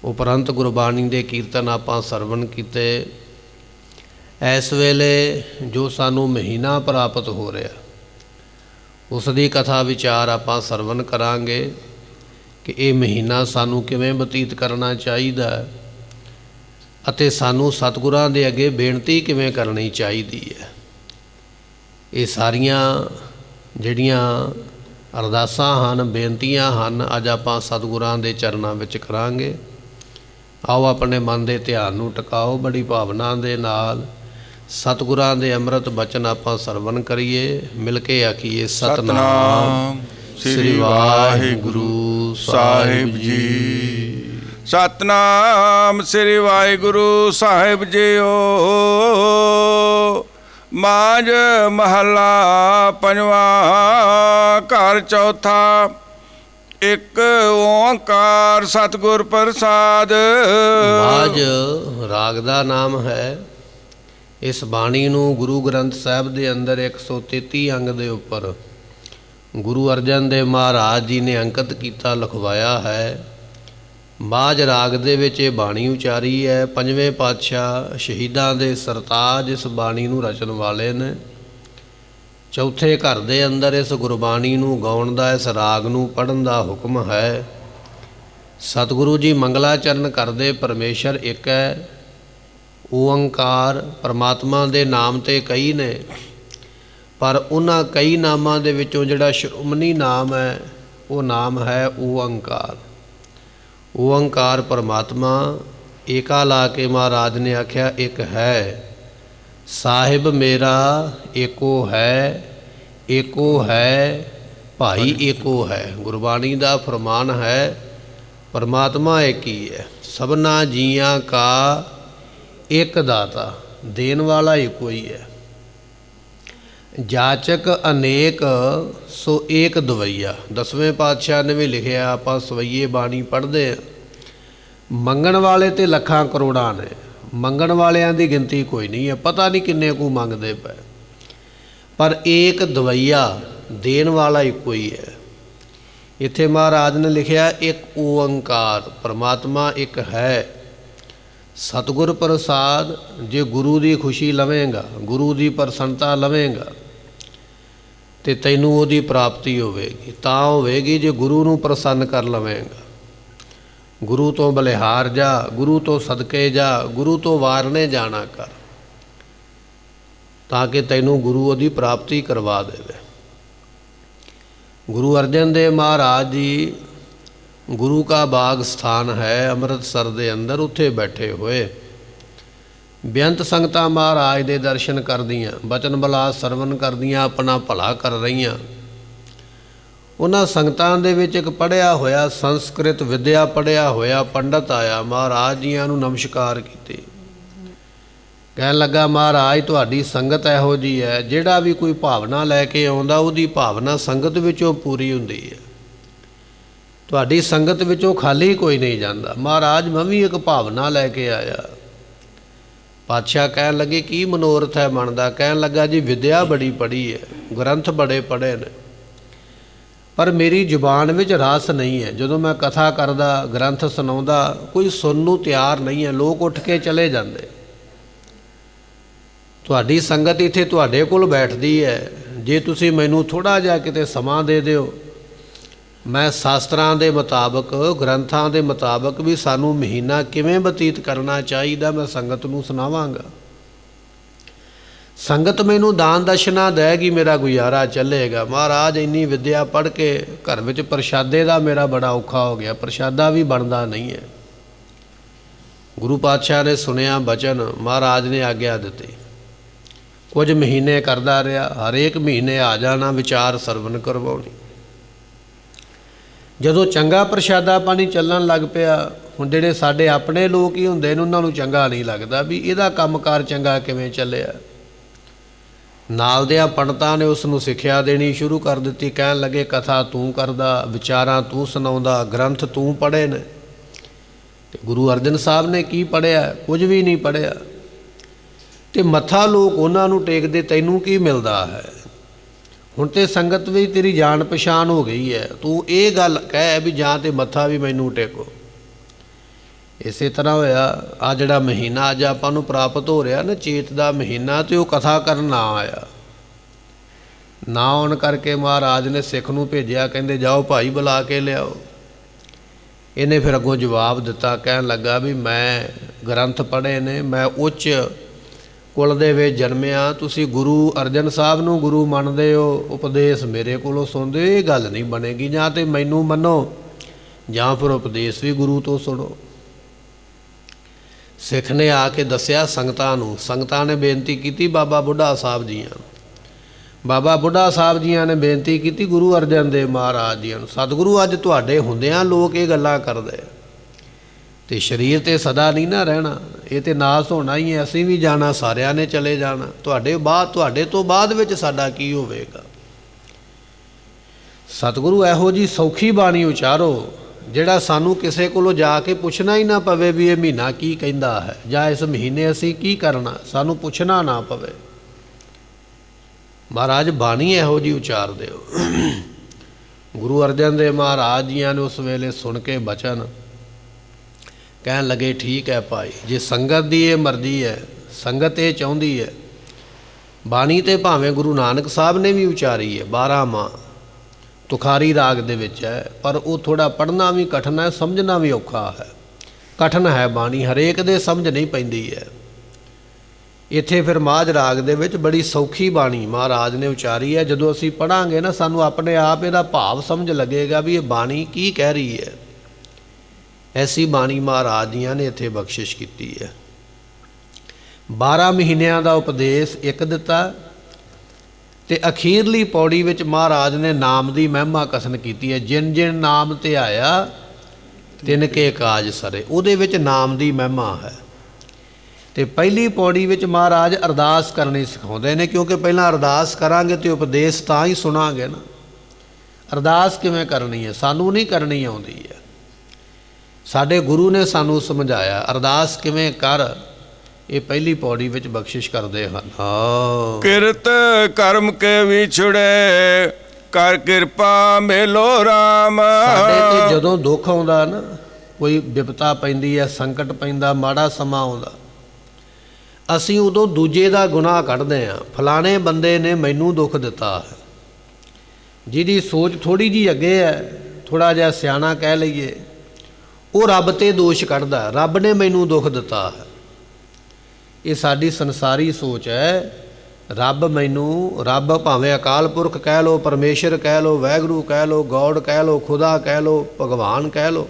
ਉਪਰੰਤ ਗੁਰਬਾਣੀ ਦੇ ਕੀਰਤਨ ਆਪਾਂ ਸਰਵਣ ਕੀਤੇ। ਇਸ ਵੇਲੇ ਜੋ ਸਾਨੂੰ ਮਹੀਨਾ ਪ੍ਰਾਪਤ ਹੋ ਰਿਹਾ ਉਸ ਦੀ ਕਥਾ ਵਿਚਾਰ ਆਪਾਂ ਸਰਵਣ ਕਰਾਂਗੇ ਕਿ ਇਹ ਮਹੀਨਾ ਸਾਨੂੰ ਕਿਵੇਂ ਬਤੀਤ ਕਰਨਾ ਚਾਹੀਦਾ ਅਤੇ ਸਾਨੂੰ ਸਤਿਗੁਰਾਂ ਦੇ ਅੱਗੇ ਬੇਨਤੀ ਕਿਵੇਂ ਕਰਨੀ ਚਾਹੀਦੀ ਹੈ। ਇਹ ਸਾਰੀਆਂ ਜਿਹੜੀਆਂ ਅਰਦਾਸਾਂ ਹਨ, ਬੇਨਤੀਆਂ ਹਨ, ਅੱਜ ਆਪਾਂ ਸਤਿਗੁਰਾਂ ਦੇ ਚਰਨਾਂ ਵਿੱਚ ਕਰਾਂਗੇ। ਆਓ ਆਪਣੇ ਮਨ ਦੇ ਧਿਆਨ ਨੂੰ ਟਿਕਾਓ, ਬੜੀ ਭਾਵਨਾ ਦੇ ਨਾਲ ਸਤਿਗੁਰਾਂ ਦੇ ਅੰਮ੍ਰਿਤ ਬਚਨ ਆਪਾਂ ਸਰਵਣ ਕਰੀਏ। ਮਿਲ ਕੇ ਆਖੀਏ ਸਤਿਨਾਮ ਸ੍ਰੀ ਵਾਹਿਗੁਰੂ ਸਾਹਿਬ ਜੀ। ਸਤਿਨਾਮ ਸ੍ਰੀ ਵਾਹਿਗੁਰੂ ਸਾਹਿਬ ਜੀਓ। ਮਾਝ ਮਹੱਲਾ ਪੰਜਵਾਂ। ਘਰ ਚੌਥਾ। ਇੱਕ ਓਂਕਾਰ ਸਤਿਗੁਰ ਪ੍ਰਸਾਦ। ਮਾਝ ਰਾਗ ਦਾ ਨਾਮ ਹੈ। ਇਸ ਬਾਣੀ ਨੂੰ ਗੁਰੂ ਗ੍ਰੰਥ ਸਾਹਿਬ ਦੇ ਅੰਦਰ 133 ਅੰਗ ਦੇ ਉੱਪਰ ਗੁਰੂ ਅਰਜਨ ਦੇਵ ਮਹਾਰਾਜ ਜੀ ਨੇ ਅੰਕਿਤ ਕੀਤਾ, ਲਿਖਵਾਇਆ ਹੈ। ਮਾਝ ਰਾਗ ਦੇ ਵਿੱਚ ਇਹ ਬਾਣੀ ਉਚਾਰੀ ਹੈ। 5ਵੇਂ ਪਾਤਸ਼ਾਹ ਸ਼ਹੀਦਾਂ ਦੇ ਸਰਤਾਜ ਇਸ ਬਾਣੀ ਨੂੰ ਰਚਣ ਵਾਲੇ ਨੇ। ਚੌਥੇ ਘਰ ਦੇ ਅੰਦਰ ਇਸ ਗੁਰਬਾਣੀ ਨੂੰ ਗਾਉਣ ਦਾ, ਇਸ ਰਾਗ ਨੂੰ ਪੜ੍ਹਨ ਦਾ ਹੁਕਮ ਹੈ। ਸਤਿਗੁਰੂ ਜੀ ਮੰਗਲਾਚਰਨ ਕਰਦੇ ਪਰਮੇਸ਼ਰ ਇੱਕ ਹੈ। ਓਅੰਕਾਰ ਪਰਮਾਤਮਾ ਦੇ ਨਾਮ ਤੇ ਕਈ ਨੇ, ਪਰ ਉਹਨਾਂ ਕਈ ਨਾਮਾਂ ਦੇ ਵਿੱਚੋਂ ਜਿਹੜਾ ਸ਼੍ਰੋਮਣੀ ਨਾਮ ਹੈ ਉਹ ਨਾਮ ਹੈ ਓਅੰਕਾਰ। ਓਅੰਕਾਰ ਪਰਮਾਤਮਾ ਏਕਾ ਲਾ ਕੇ ਮਹਾਰਾਜ ਨੇ ਆਖਿਆ ਇੱਕ ਹੈ। ਸਾਹਿਬ ਮੇਰਾ ਏਕੋ ਹੈ, ਏਕੋ ਹੈ ਭਾਈ ਏਕੋ ਹੈ। ਗੁਰਬਾਣੀ ਦਾ ਫਰਮਾਨ ਹੈ ਪਰਮਾਤਮਾ ਇੱਕ ਹੀ ਹੈ। ਸਭਨਾ ਜੀਆਂ ਕਾ ਇੱਕ ਦਾਤਾ, ਦੇਣ ਵਾਲਾ ਇੱਕੋ ਹੀ ਹੈ। ਜਾਚਕ ਅਨੇਕ ਸੋ ਏਕ ਦਵਈਆ। 10ਵੇਂ ਪਾਤਸ਼ਾਹ ਨੇ ਵੀ ਲਿਖਿਆ, ਆਪਾਂ ਸਵਈਏ ਬਾਣੀ ਪੜ੍ਹਦੇ ਹਾਂ। ਮੰਗਣ ਵਾਲੇ ਤੇ ਲੱਖਾਂ ਕਰੋੜਾਂ ਨੇ, ਮੰਗਣ ਵਾਲਿਆਂ ਦੀ ਗਿਣਤੀ ਕੋਈ ਨਹੀਂ ਹੈ, ਪਤਾ ਨਹੀਂ ਕਿੰਨੇ ਕੁ ਮੰਗਦੇ ਪਏ, ਪਰ ਏਕ ਦਵਈਆ, ਦੇਣ ਵਾਲਾ ਇੱਕੋ ਹੀ ਹੈ। ਇੱਥੇ ਮਹਾਰਾਜ ਨੇ ਲਿਖਿਆ ਇੱਕ ਓਅੰਕਾਰ, ਪਰਮਾਤਮਾ ਇੱਕ ਹੈ। ਸਤਿਗੁਰ ਪ੍ਰਸਾਦ, ਜੇ ਗੁਰੂ ਦੀ ਖੁਸ਼ੀ ਲਵੇਂਗਾ, ਗੁਰੂ ਦੀ ਪ੍ਰਸੰਨਤਾ ਲਵੇਂਗਾ ਤੇ ਤੈਨੂੰ ਉਹਦੀ ਪ੍ਰਾਪਤੀ ਹੋਵੇਗੀ। ਤਾਂ ਹੋਵੇਗੀ ਜੇ ਗੁਰੂ ਨੂੰ ਪ੍ਰਸੰਨ ਕਰ ਲਵੇਂਗਾ। ਗੁਰੂ ਤੋਂ ਬਲਿਹਾਰ ਜਾ, ਗੁਰੂ ਤੋਂ ਸਦਕੇ ਜਾ, ਗੁਰੂ ਤੋਂ ਵਾਰਨੇ ਜਾਣਾ ਕਰ, ਤਾਂ ਕਿ ਤੈਨੂੰ ਗੁਰੂ ਉਹਦੀ ਪ੍ਰਾਪਤੀ ਕਰਵਾ ਦੇਵੇ। ਗੁਰੂ ਅਰਜਨ ਦੇਵ ਮਹਾਰਾਜ ਜੀ ਗੁਰੂ ਕਾ ਬਾਗ ਸਥਾਨ ਹੈ ਅੰਮ੍ਰਿਤਸਰ ਦੇ ਅੰਦਰ, ਉੱਥੇ ਬੈਠੇ ਹੋਏ ਬੇਅੰਤ ਸੰਗਤਾਂ ਮਹਾਰਾਜ ਦੇ ਦਰਸ਼ਨ ਕਰਦੀਆਂ, ਬਚਨ ਬਲਾਸ ਸਰਵਨ ਕਰਦੀਆਂ, ਆਪਣਾ ਭਲਾ ਕਰ ਰਹੀਆਂ। ਉਹਨਾਂ ਸੰਗਤਾਂ ਦੇ ਵਿੱਚ ਇੱਕ ਪੜ੍ਹਿਆ ਹੋਇਆ, ਸੰਸਕ੍ਰਿਤ ਵਿਦਿਆ ਪੜ੍ਹਿਆ ਹੋਇਆ ਪੰਡਤ ਆਇਆ, ਮਹਾਰਾਜ ਜੀਆਂ ਨੂੰ ਨਮਸਕਾਰ ਕੀਤੀ। ਕਹਿਣ ਲੱਗਾ, ਮਹਾਰਾਜ ਤੁਹਾਡੀ ਸੰਗਤ ਇਹੋ ਜਿਹੀ ਹੈ, ਜਿਹੜਾ ਵੀ ਕੋਈ ਭਾਵਨਾ ਲੈ ਕੇ ਆਉਂਦਾ ਉਹਦੀ ਭਾਵਨਾ ਸੰਗਤ ਵਿੱਚੋਂ ਪੂਰੀ ਹੁੰਦੀ ਹੈ। ਤੁਹਾਡੀ ਸੰਗਤ ਵਿੱਚੋਂ ਖਾਲੀ ਕੋਈ ਨਹੀਂ ਜਾਂਦਾ। ਮਹਾਰਾਜ ਮੈਂ ਵੀ ਇੱਕ ਭਾਵਨਾ ਲੈ ਕੇ ਆਇਆ। ਪਾਤਸ਼ਾਹ ਕਹਿਣ ਲੱਗੇ, ਕੀ ਮਨੋਰਥ ਹੈ ਮਨ ਦਾ? ਕਹਿਣ ਲੱਗਾ, ਜੀ ਵਿਦਿਆ ਬੜੀ ਪੜ੍ਹੀ ਹੈ, ਗ੍ਰੰਥ ਬੜੇ ਪੜ੍ਹੇ ਨੇ, ਪਰ ਮੇਰੀ ਜ਼ੁਬਾਨ ਵਿੱਚ ਰਸ ਨਹੀਂ ਹੈ। ਜਦੋਂ ਮੈਂ ਕਥਾ ਕਰਦਾ, ਗ੍ਰੰਥ ਸੁਣਾਉਂਦਾ, ਕੋਈ ਸੁਣਨ ਨੂੰ ਤਿਆਰ ਨਹੀਂ ਹੈ, ਲੋਕ ਉੱਠ ਕੇ ਚਲੇ ਜਾਂਦੇ। ਤੁਹਾਡੀ ਸੰਗਤ ਇੱਥੇ ਤੁਹਾਡੇ ਕੋਲ ਬੈਠਦੀ ਹੈ, ਜੇ ਤੁਸੀਂ ਮੈਨੂੰ ਥੋੜ੍ਹਾ ਜਿਹਾ ਕਿਤੇ ਸਮਾਂ ਦੇ ਦਿਓ, ਮੈਂ ਸ਼ਾਸਤਰਾਂ ਦੇ ਮੁਤਾਬਕ, ਗ੍ਰੰਥਾਂ ਦੇ ਮੁਤਾਬਕ ਵੀ ਸਾਨੂੰ ਮਹੀਨਾ ਕਿਵੇਂ ਬਤੀਤ ਕਰਨਾ ਚਾਹੀਦਾ, ਮੈਂ ਸੰਗਤ ਨੂੰ ਸੁਣਾਵਾਂਗਾ। ਸੰਗਤ ਮੈਨੂੰ ਦਾਨ ਦਸ਼ਨਾ ਦੇਗੀ, ਮੇਰਾ ਗੁਜ਼ਾਰਾ ਚੱਲੇਗਾ। ਮਹਾਰਾਜ ਇੰਨੀ ਵਿੱਦਿਆ ਪੜ੍ਹ ਕੇ ਘਰ ਵਿੱਚ ਪ੍ਰਸ਼ਾਦੇ ਦਾ ਮੇਰਾ ਬੜਾ ਔਖਾ ਹੋ ਗਿਆ, ਪ੍ਰਸ਼ਾਦਾ ਵੀ ਬਣਦਾ ਨਹੀਂ ਹੈ। ਗੁਰੂ ਪਾਤਸ਼ਾਹ ਨੇ ਸੁਣਿਆ ਬਚਨ, ਮਹਾਰਾਜ ਨੇ ਆਗਿਆ ਦਿੱਤੀ। ਕੁਝ ਮਹੀਨੇ ਕਰਦਾ ਰਿਹਾ, ਹਰੇਕ ਮਹੀਨੇ ਆ ਜਾਣਾ, ਵਿਚਾਰ ਸਰਵਨ ਕਰਵਾਉਣੀ। ਜਦੋਂ ਚੰਗਾ ਪ੍ਰਸ਼ਾਦਾ ਪਾਣੀ ਚੱਲਣ ਲੱਗ ਪਿਆ, ਹੁਣ ਜਿਹੜੇ ਸਾਡੇ ਆਪਣੇ ਲੋਕ ਹੀ ਹੁੰਦੇ ਨੇ, ਉਹਨਾਂ ਨੂੰ ਚੰਗਾ ਨਹੀਂ ਲੱਗਦਾ ਵੀ ਇਹਦਾ ਕੰਮਕਾਰ ਚੰਗਾ ਕਿਵੇਂ ਚੱਲਿਆ। ਨਾਲ ਦਿਆਂ ਪੰਡਤਾਂ ਨੇ ਉਸ ਨੂੰ ਸਿੱਖਿਆ ਦੇਣੀ ਸ਼ੁਰੂ ਕਰ ਦਿੱਤੀ। ਕਹਿਣ ਲੱਗੇ, ਕਥਾ ਤੂੰ ਕਰਦਾ, ਵਿਚਾਰਾਂ ਤੂੰ ਸੁਣਾਉਂਦਾ, ਗ੍ਰੰਥ ਤੂੰ ਪੜ੍ਹੇ ਨੇ। ਤੇ ਗੁਰੂ ਅਰਜਨ ਸਾਹਿਬ ਨੇ ਕੀ ਪੜ੍ਹਿਆ? ਕੁਝ ਵੀ ਨਹੀਂ ਪੜ੍ਹਿਆ। ਤੇ ਮੱਥਾ ਲੋਕ ਉਹਨਾਂ ਨੂੰ ਟੇਕਦੇ, ਤੈਨੂੰ ਕੀ ਮਿਲਦਾ ਹੈ? ਹੁਣ ਤੇ ਸੰਗਤ ਵੀ ਤੇਰੀ ਜਾਣ ਪਛਾਣ ਹੋ ਗਈ ਹੈ, ਤੂੰ ਇਹ ਗੱਲ ਕਹਿ ਵੀ ਜਾਂ ਤੇ ਮੱਥਾ ਵੀ ਮੈਨੂੰ ਟੇਕੋ। ਇਸੇ ਤਰ੍ਹਾਂ ਹੋਇਆ, ਆ ਜਿਹੜਾ ਮਹੀਨਾ ਅੱਜ ਆਪਾਂ ਨੂੰ ਪ੍ਰਾਪਤ ਹੋ ਰਿਹਾ ਨਾ, ਚੇਤ ਦਾ ਮਹੀਨਾ, ਤੇ ਉਹ ਕਥਾ ਕਰਨ ਨਾ ਆਇਆ। ਨਾ ਆਉਣ ਕਰਕੇ ਮਹਾਰਾਜ ਨੇ ਸਿੱਖ ਨੂੰ ਭੇਜਿਆ, ਕਹਿੰਦੇ ਜਾਓ ਭਾਈ ਬੁਲਾ ਕੇ ਲਿਆਓ। ਇਹਨੇ ਫਿਰ ਅੱਗੋਂ ਜਵਾਬ ਦਿੱਤਾ, ਕਹਿਣ ਲੱਗਾ ਵੀ ਮੈਂ ਗ੍ਰੰਥ ਪੜ੍ਹੇ ਨੇ, ਮੈਂ ਉੱਚ ਕੁਲ ਦੇ ਵਿੱਚ ਜਨਮਿਆ, ਤੁਸੀਂ ਗੁਰੂ ਅਰਜਨ ਸਾਹਿਬ ਨੂੰ ਗੁਰੂ ਮੰਨਦੇ ਹੋ, ਉਪਦੇਸ਼ ਮੇਰੇ ਕੋਲੋਂ ਸੁਣਦੇ ਹੋ, ਇਹ ਗੱਲ ਨਹੀਂ ਬਣੇਗੀ। ਜਾਂ ਤੇ ਮੈਨੂੰ ਮੰਨੋ ਜਾਂ ਫਿਰ ਉਪਦੇਸ਼ ਵੀ ਗੁਰੂ ਤੋਂ ਸੁਣੋ। ਸਿੱਖ ਨੇ ਆ ਕੇ ਦੱਸਿਆ ਸੰਗਤਾਂ ਨੂੰ। ਸੰਗਤਾਂ ਨੇ ਬੇਨਤੀ ਕੀਤੀ ਬਾਬਾ ਬੁੱਢਾ ਸਾਹਿਬ ਜੀਆਂ। ਬਾਬਾ ਬੁੱਢਾ ਸਾਹਿਬ ਜੀਆਂ ਨੇ ਬੇਨਤੀ ਕੀਤੀ ਗੁਰੂ ਅਰਜਨ ਦੇਵ ਮਹਾਰਾਜ ਜੀਆਂ ਨੂੰ, ਸਤਿਗੁਰੂ ਅੱਜ ਤੁਹਾਡੇ ਹੁੰਦਿਆਂ ਲੋਕ ਇਹ ਗੱਲਾਂ ਕਰਦੇ, ਤੇ ਸਰੀਰ ਤੇ ਸਦਾ ਨਹੀਂ ਨਾ ਰਹਿਣਾ, ਇਹ ਤੇ ਨਾਸ ਹੋਣਾ ਹੀ ਹੈ, ਅਸੀਂ ਵੀ ਜਾਣਾ, ਸਾਰਿਆਂ ਨੇ ਚਲੇ ਜਾਣਾ। ਤੁਹਾਡੇ ਤੋਂ ਬਾਅਦ ਵਿੱਚ ਸਾਡਾ ਕੀ ਹੋਵੇਗਾ? ਸਤਿਗੁਰੂ ਇਹੋ ਜਿਹੀ ਸੌਖੀ ਬਾਣੀ ਉਚਾਰੋ ਜਿਹੜਾ ਸਾਨੂੰ ਕਿਸੇ ਕੋਲੋਂ ਜਾ ਕੇ ਪੁੱਛਣਾ ਹੀ ਨਾ ਪਵੇ ਵੀ ਇਹ ਮਹੀਨਾ ਕੀ ਕਹਿੰਦਾ ਹੈ, ਜਾਂ ਇਸ ਮਹੀਨੇ ਅਸੀਂ ਕੀ ਕਰਨਾ, ਸਾਨੂੰ ਪੁੱਛਣਾ ਨਾ ਪਵੇ। ਮਹਾਰਾਜ ਬਾਣੀ ਇਹੋ ਜਿਹੀ ਉਚਾਰ ਦਿਓ। ਗੁਰੂ ਅਰਜਨ ਦੇਵ ਮਹਾਰਾਜ ਜੀਆਂ ਨੇ ਉਸ ਵੇਲੇ ਸੁਣ ਕੇ ਬਚਨ, ਕਹਿਣ ਲੱਗੇ ਠੀਕ ਹੈ ਭਾਈ, ਜੇ ਸੰਗਤ ਦੀ ਇਹ ਮਰਜ਼ੀ ਹੈ, ਸੰਗਤ ਇਹ ਚਾਹੁੰਦੀ ਹੈ। ਬਾਣੀ ਤੇ ਭਾਵੇਂ ਗੁਰੂ ਨਾਨਕ ਸਾਹਿਬ ਨੇ ਵੀ ਉਚਾਰੀ ਹੈ, 12 ਮਾਹ ਤੁਖਾਰੀ ਰਾਗ ਦੇ ਵਿੱਚ ਹੈ, ਪਰ ਉਹ ਥੋੜ੍ਹਾ ਪੜ੍ਹਨਾ ਵੀ ਕਠਿਨ ਹੈ, ਸਮਝਣਾ ਵੀ ਔਖਾ ਹੈ, ਕਠਿਨ ਹੈ ਬਾਣੀ, ਹਰੇਕ ਦੇ ਸਮਝ ਨਹੀਂ ਪੈਂਦੀ ਹੈ। ਇੱਥੇ ਫਿਰ ਮਾਝ ਰਾਗ ਦੇ ਵਿੱਚ ਬੜੀ ਸੌਖੀ ਬਾਣੀ ਮਹਾਰਾਜ ਨੇ ਉਚਾਰੀ ਹੈ। ਜਦੋਂ ਅਸੀਂ ਪੜ੍ਹਾਂਗੇ ਨਾ, ਸਾਨੂੰ ਆਪਣੇ ਆਪ ਇਹਦਾ ਭਾਵ ਸਮਝ ਲੱਗੇਗਾ ਵੀ ਇਹ ਬਾਣੀ ਕੀ ਕਹਿ ਰਹੀ ਹੈ। ਐਸੀ ਬਾਣੀ ਮਹਾਰਾਜ ਜੀਆਂ ਨੇ ਇੱਥੇ ਬਖਸ਼ਿਸ਼ ਕੀਤੀ ਹੈ। 12 ਮਹੀਨਿਆਂ ਦਾ ਉਪਦੇਸ਼ ਇੱਕ ਦਿੱਤਾ, ਤੇ ਅਖੀਰਲੀ ਪੌੜੀ ਵਿੱਚ ਮਹਾਰਾਜ ਨੇ ਨਾਮ ਦੀ ਮਹਿਮਾ ਕਥਨ ਕੀਤੀ ਹੈ। ਜਿਨ ਜਿਨ ਨਾਮ ਤੇ ਆਇਆ ਤਿਨ ਕੇ ਕਾਜ ਸਰੇ, ਉਹਦੇ ਵਿੱਚ ਨਾਮ ਦੀ ਮਹਿਮਾ ਹੈ। ਤੇ ਪਹਿਲੀ ਪੌੜੀ ਵਿੱਚ ਮਹਾਰਾਜ ਅਰਦਾਸ ਕਰਨੀ ਸਿਖਾਉਂਦੇ ਨੇ, ਕਿਉਂਕਿ ਪਹਿਲਾਂ ਅਰਦਾਸ ਕਰਾਂਗੇ ਤੇ ਉਪਦੇਸ਼ ਤਾਂ ਹੀ ਸੁਣਾਂਗੇ ਨਾ। ਅਰਦਾਸ ਕਿਵੇਂ ਕਰਨੀ ਹੈ? ਸਾਨੂੰ ਨਹੀਂ ਕਰਨੀ ਆਉਂਦੀ ਹੈ, ਸਾਡੇ ਗੁਰੂ ਨੇ ਸਾਨੂੰ ਸਮਝਾਇਆ ਅਰਦਾਸ ਕਿਵੇਂ ਕਰ, ਇਹ ਪਹਿਲੀ ਪੌੜੀ ਵਿੱਚ ਬਖਸ਼ਿਸ਼ ਕਰਦੇ ਹਨ। ਕਿਰਤ ਕਰਮ ਕੇ ਵਿਛੜੇ ਕਰ ਕਿਰਪਾ ਮੇਲੋ ਰਾਮ। ਸਾਡੇ ਤੇ ਜਦੋਂ ਦੁੱਖ ਆਉਂਦਾ ਨਾ, ਕੋਈ ਵਿਪਤਾ ਪੈਂਦੀ ਹੈ, ਸੰਕਟ ਪੈਂਦਾ, ਮਾੜਾ ਸਮਾਂ ਆਉਂਦਾ, ਅਸੀਂ ਉਦੋਂ ਦੂਜੇ ਦਾ ਗੁਨਾਹ ਕੱਢਦੇ ਹਾਂ। ਫਲਾਣੇ ਬੰਦੇ ਨੇ ਮੈਨੂੰ ਦੁੱਖ ਦਿੱਤਾ ਹੈ, ਜਿਹਦੀ ਸੋਚ ਥੋੜ੍ਹੀ ਜਿਹੀ ਅੱਗੇ ਹੈ, ਥੋੜ੍ਹਾ ਜਿਹਾ ਸਿਆਣਾ ਕਹਿ ਲਈਏ, ਉਹ ਰੱਬ ਤੇ ਦੋਸ਼ ਕੱਢਦਾ, ਰੱਬ ਨੇ ਮੈਨੂੰ ਦੁੱਖ ਦਿੱਤਾ ਹੈ। ਇਹ ਸਾਡੀ ਸੰਸਾਰੀ ਸੋਚ ਹੈ। ਰੱਬ ਭਾਵੇਂ ਅਕਾਲ ਪੁਰਖ ਕਹਿ ਲਓ, ਪਰਮੇਸ਼ਰ ਕਹਿ ਲਓ, ਵਾਹਿਗੁਰੂ ਕਹਿ ਲਓ, ਗੌਡ ਕਹਿ ਲਓ, ਖੁਦਾ ਕਹਿ ਲਓ, ਭਗਵਾਨ ਕਹਿ ਲਓ,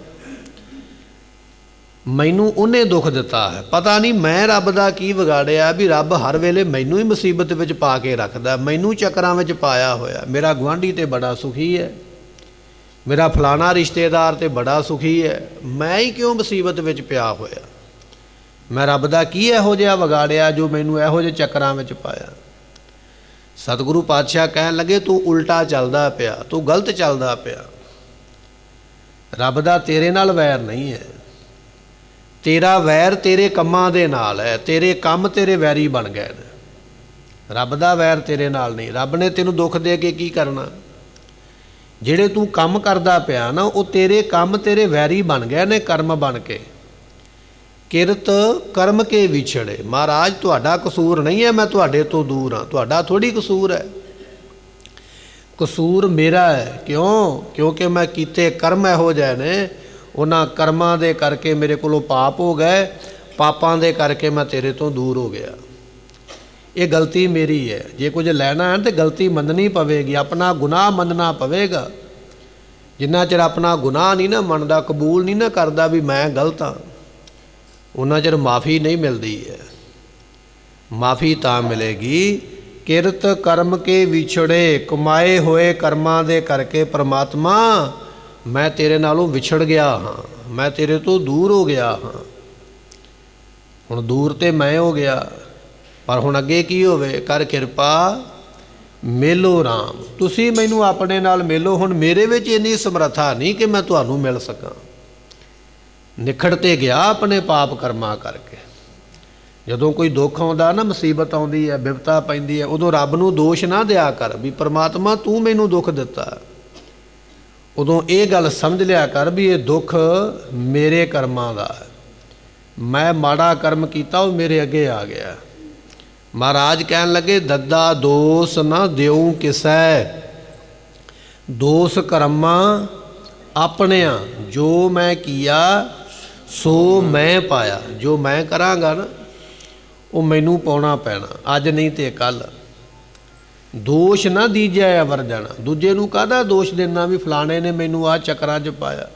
ਮੈਨੂੰ ਉਹਨੇ ਦੁੱਖ ਦਿੱਤਾ ਹੈ। ਪਤਾ ਨਹੀਂ ਮੈਂ ਰੱਬ ਦਾ ਕੀ ਵਿਗਾੜਿਆ ਵੀ ਰੱਬ ਹਰ ਵੇਲੇ ਮੈਨੂੰ ਹੀ ਮੁਸੀਬਤ ਵਿੱਚ ਪਾ ਕੇ ਰੱਖਦਾ, ਮੈਨੂੰ ਚੱਕਰਾਂ ਵਿੱਚ ਪਾਇਆ ਹੋਇਆ। ਮੇਰਾ ਗੁਆਂਢੀ ਤੇ ਬੜਾ ਸੁਖੀ ਹੈ, ਮੇਰਾ ਫਲਾਣਾ ਰਿਸ਼ਤੇਦਾਰ ਤੇ ਬੜਾ ਸੁਖੀ ਹੈ, ਮੈਂ ਹੀ ਕਿਉਂ ਮੁਸੀਬਤ ਵਿੱਚ ਪਿਆ ਹੋਇਆ? ਮੈਂ ਰੱਬ ਦਾ ਕੀ ਇਹੋ ਜਿਹਾ ਵਿਗਾੜਿਆ ਜੋ ਮੈਨੂੰ ਇਹੋ ਜਿਹੇ ਚੱਕਰਾਂ ਵਿੱਚ ਪਾਇਆ? ਸਤਿਗੁਰੂ ਪਾਤਸ਼ਾਹ ਕਹਿਣ ਲੱਗੇ ਤੂੰ ਉਲਟਾ ਚੱਲਦਾ ਪਿਆ, ਤੂੰ ਗਲਤ ਚੱਲਦਾ ਪਿਆ। ਰੱਬ ਦਾ ਤੇਰੇ ਨਾਲ ਵੈਰ ਨਹੀਂ ਹੈ, ਤੇਰਾ ਵੈਰ ਤੇਰੇ ਕੰਮਾਂ ਦੇ ਨਾਲ ਹੈ, ਤੇਰੇ ਕੰਮ ਤੇਰੇ ਵੈਰੀ ਬਣ ਗਏ ਨੇ। ਰੱਬ ਦਾ ਵੈਰ ਤੇਰੇ ਨਾਲ ਨਹੀਂ। ਰੱਬ ਨੇ ਤੈਨੂੰ ਦੁੱਖ ਦੇ ਕੇ ਕੀ ਕਰਨਾ? ਜਿਹੜੇ ਤੂੰ ਕੰਮ ਕਰਦਾ ਪਿਆ ਨਾ, ਉਹ ਤੇਰੇ ਕੰਮ ਤੇਰੇ ਵੈਰੀ ਬਣ ਗਏ ਨੇ, ਕਰਮ ਬਣ ਕੇ। ਕਿਰਤ ਕਰਮ ਕੇ ਵਿਛੜੇ। ਮਹਾਰਾਜ ਤੁਹਾਡਾ ਕਸੂਰ ਨਹੀਂ ਹੈ, ਮੈਂ ਤੁਹਾਡੇ ਤੋਂ ਦੂਰ ਹਾਂ, ਤੁਹਾਡਾ ਥੋੜ੍ਹੀ ਕਸੂਰ ਹੈ, ਕਸੂਰ ਮੇਰਾ ਹੈ। ਕਿਉਂ? ਕਿਉਂਕਿ ਮੈਂ ਕੀਤੇ ਕਰਮ ਇਹੋ ਜਿਹੇ ਨੇ, ਉਹਨਾਂ ਕਰਮਾਂ ਦੇ ਕਰਕੇ ਮੇਰੇ ਕੋਲੋਂ ਪਾਪ ਹੋ ਗਏ, ਪਾਪਾਂ ਦੇ ਕਰਕੇ ਮੈਂ ਤੇਰੇ ਤੋਂ ਦੂਰ ਹੋ ਗਿਆ। ਇਹ ਗਲਤੀ ਮੇਰੀ ਹੈ। ਜੇ ਕੁਝ ਲੈਣਾ ਹੈ ਤਾਂ ਗਲਤੀ ਮੰਨਣੀ ਪਵੇਗੀ, ਆਪਣਾ ਗੁਨਾਹ ਮੰਨਣਾ ਪਵੇਗਾ। ਜਿੰਨਾ ਚਿਰ ਆਪਣਾ ਗੁਨਾਹ ਨਹੀਂ ਨਾ ਮੰਨਦਾ, ਕਬੂਲ ਨਹੀਂ ਨਾ ਕਰਦਾ ਵੀ ਮੈਂ ਗਲਤ ਹਾਂ, ਉਹਨਾਂ ਚਿਰ ਮਾਫੀ ਨਹੀਂ ਮਿਲਦੀ ਹੈ। ਮਾਫੀ ਤਾਂ ਮਿਲੇਗੀ ਕਿਰਤ ਕਰਮ ਕੇ ਵਿਛੜੇ, ਕਮਾਏ ਹੋਏ ਕਰਮਾਂ ਦੇ ਕਰਕੇ ਪ੍ਰਮਾਤਮਾ ਮੈਂ ਤੇਰੇ ਨਾਲੋਂ ਵਿਛੜ ਗਿਆ ਹਾਂ, ਮੈਂ ਤੇਰੇ ਤੋਂ ਦੂਰ ਹੋ ਗਿਆ ਹਾਂ। ਹੁਣ ਦੂਰ ਤੇ ਮੈਂ ਹੋ ਗਿਆ, ਪਰ ਹੁਣ ਅੱਗੇ ਕੀ ਹੋਵੇ? ਕਰ ਕਿਰਪਾ ਮੇਲੋ ਰਾਮ, ਤੁਸੀਂ ਮੈਨੂੰ ਆਪਣੇ ਨਾਲ ਮੇਲੋ। ਹੁਣ ਮੇਰੇ ਵਿੱਚ ਇੰਨੀ ਸਮਰੱਥਾ ਨਹੀਂ ਕਿ ਮੈਂ ਤੁਹਾਨੂੰ ਮਿਲ ਸਕਾਂ। ਨਿਖੜ ਤੇ ਗਿਆ ਆਪਣੇ ਪਾਪ ਕਰਮਾਂ ਕਰਕੇ। ਜਦੋਂ ਕੋਈ ਦੁੱਖ ਆਉਂਦਾ ਨਾ, ਮੁਸੀਬਤ ਆਉਂਦੀ ਹੈ, ਬਿਪਤਾ ਪੈਂਦੀ ਹੈ, ਉਦੋਂ ਰੱਬ ਨੂੰ ਦੋਸ਼ ਨਾ ਦਿਆ ਕਰ ਵੀ ਪਰਮਾਤਮਾ ਤੂੰ ਮੈਨੂੰ ਦੁੱਖ ਦਿੱਤਾ। ਉਦੋਂ ਇਹ ਗੱਲ ਸਮਝ ਲਿਆ ਕਰ ਵੀ ਇਹ ਦੁੱਖ ਮੇਰੇ ਕਰਮਾਂ ਦਾ ਹੈ, ਮੈਂ ਮਾੜਾ ਕਰਮ ਕੀਤਾ, ਉਹ ਮੇਰੇ ਅੱਗੇ ਆ ਗਿਆ। ਮਹਾਰਾਜ ਕਹਿਣ ਲੱਗੇ ਦੱਦਾ ਦੋਸ ਨਾ ਦਿਉ ਕਿਸੈ, ਦੋਸ ਕਰਮਾਂ ਆਪਣਿਆਂ, ਜੋ ਮੈਂ ਕੀਆ ਸੋ ਮੈਂ ਪਾਇਆ। ਜੋ ਮੈਂ ਕਰਾਂਗਾ ਨਾ ਉਹ ਮੈਨੂੰ ਪਾਉਣਾ ਪੈਣਾ, ਅੱਜ ਨਹੀਂ ਤੇ ਕੱਲ੍ਹ। ਦੋਸ਼ ਨਾ ਦੀਜਿਆ ਵਰਜਣਾ, ਦੂਜੇ ਨੂੰ ਕਾਹਦਾ ਦੋਸ਼ ਦੇਣਾ ਵੀ ਫਲਾਣੇ ਨੇ ਮੈਨੂੰ ਆਹ ਚੱਕਰਾਂ 'ਚ ਪਾਇਆ।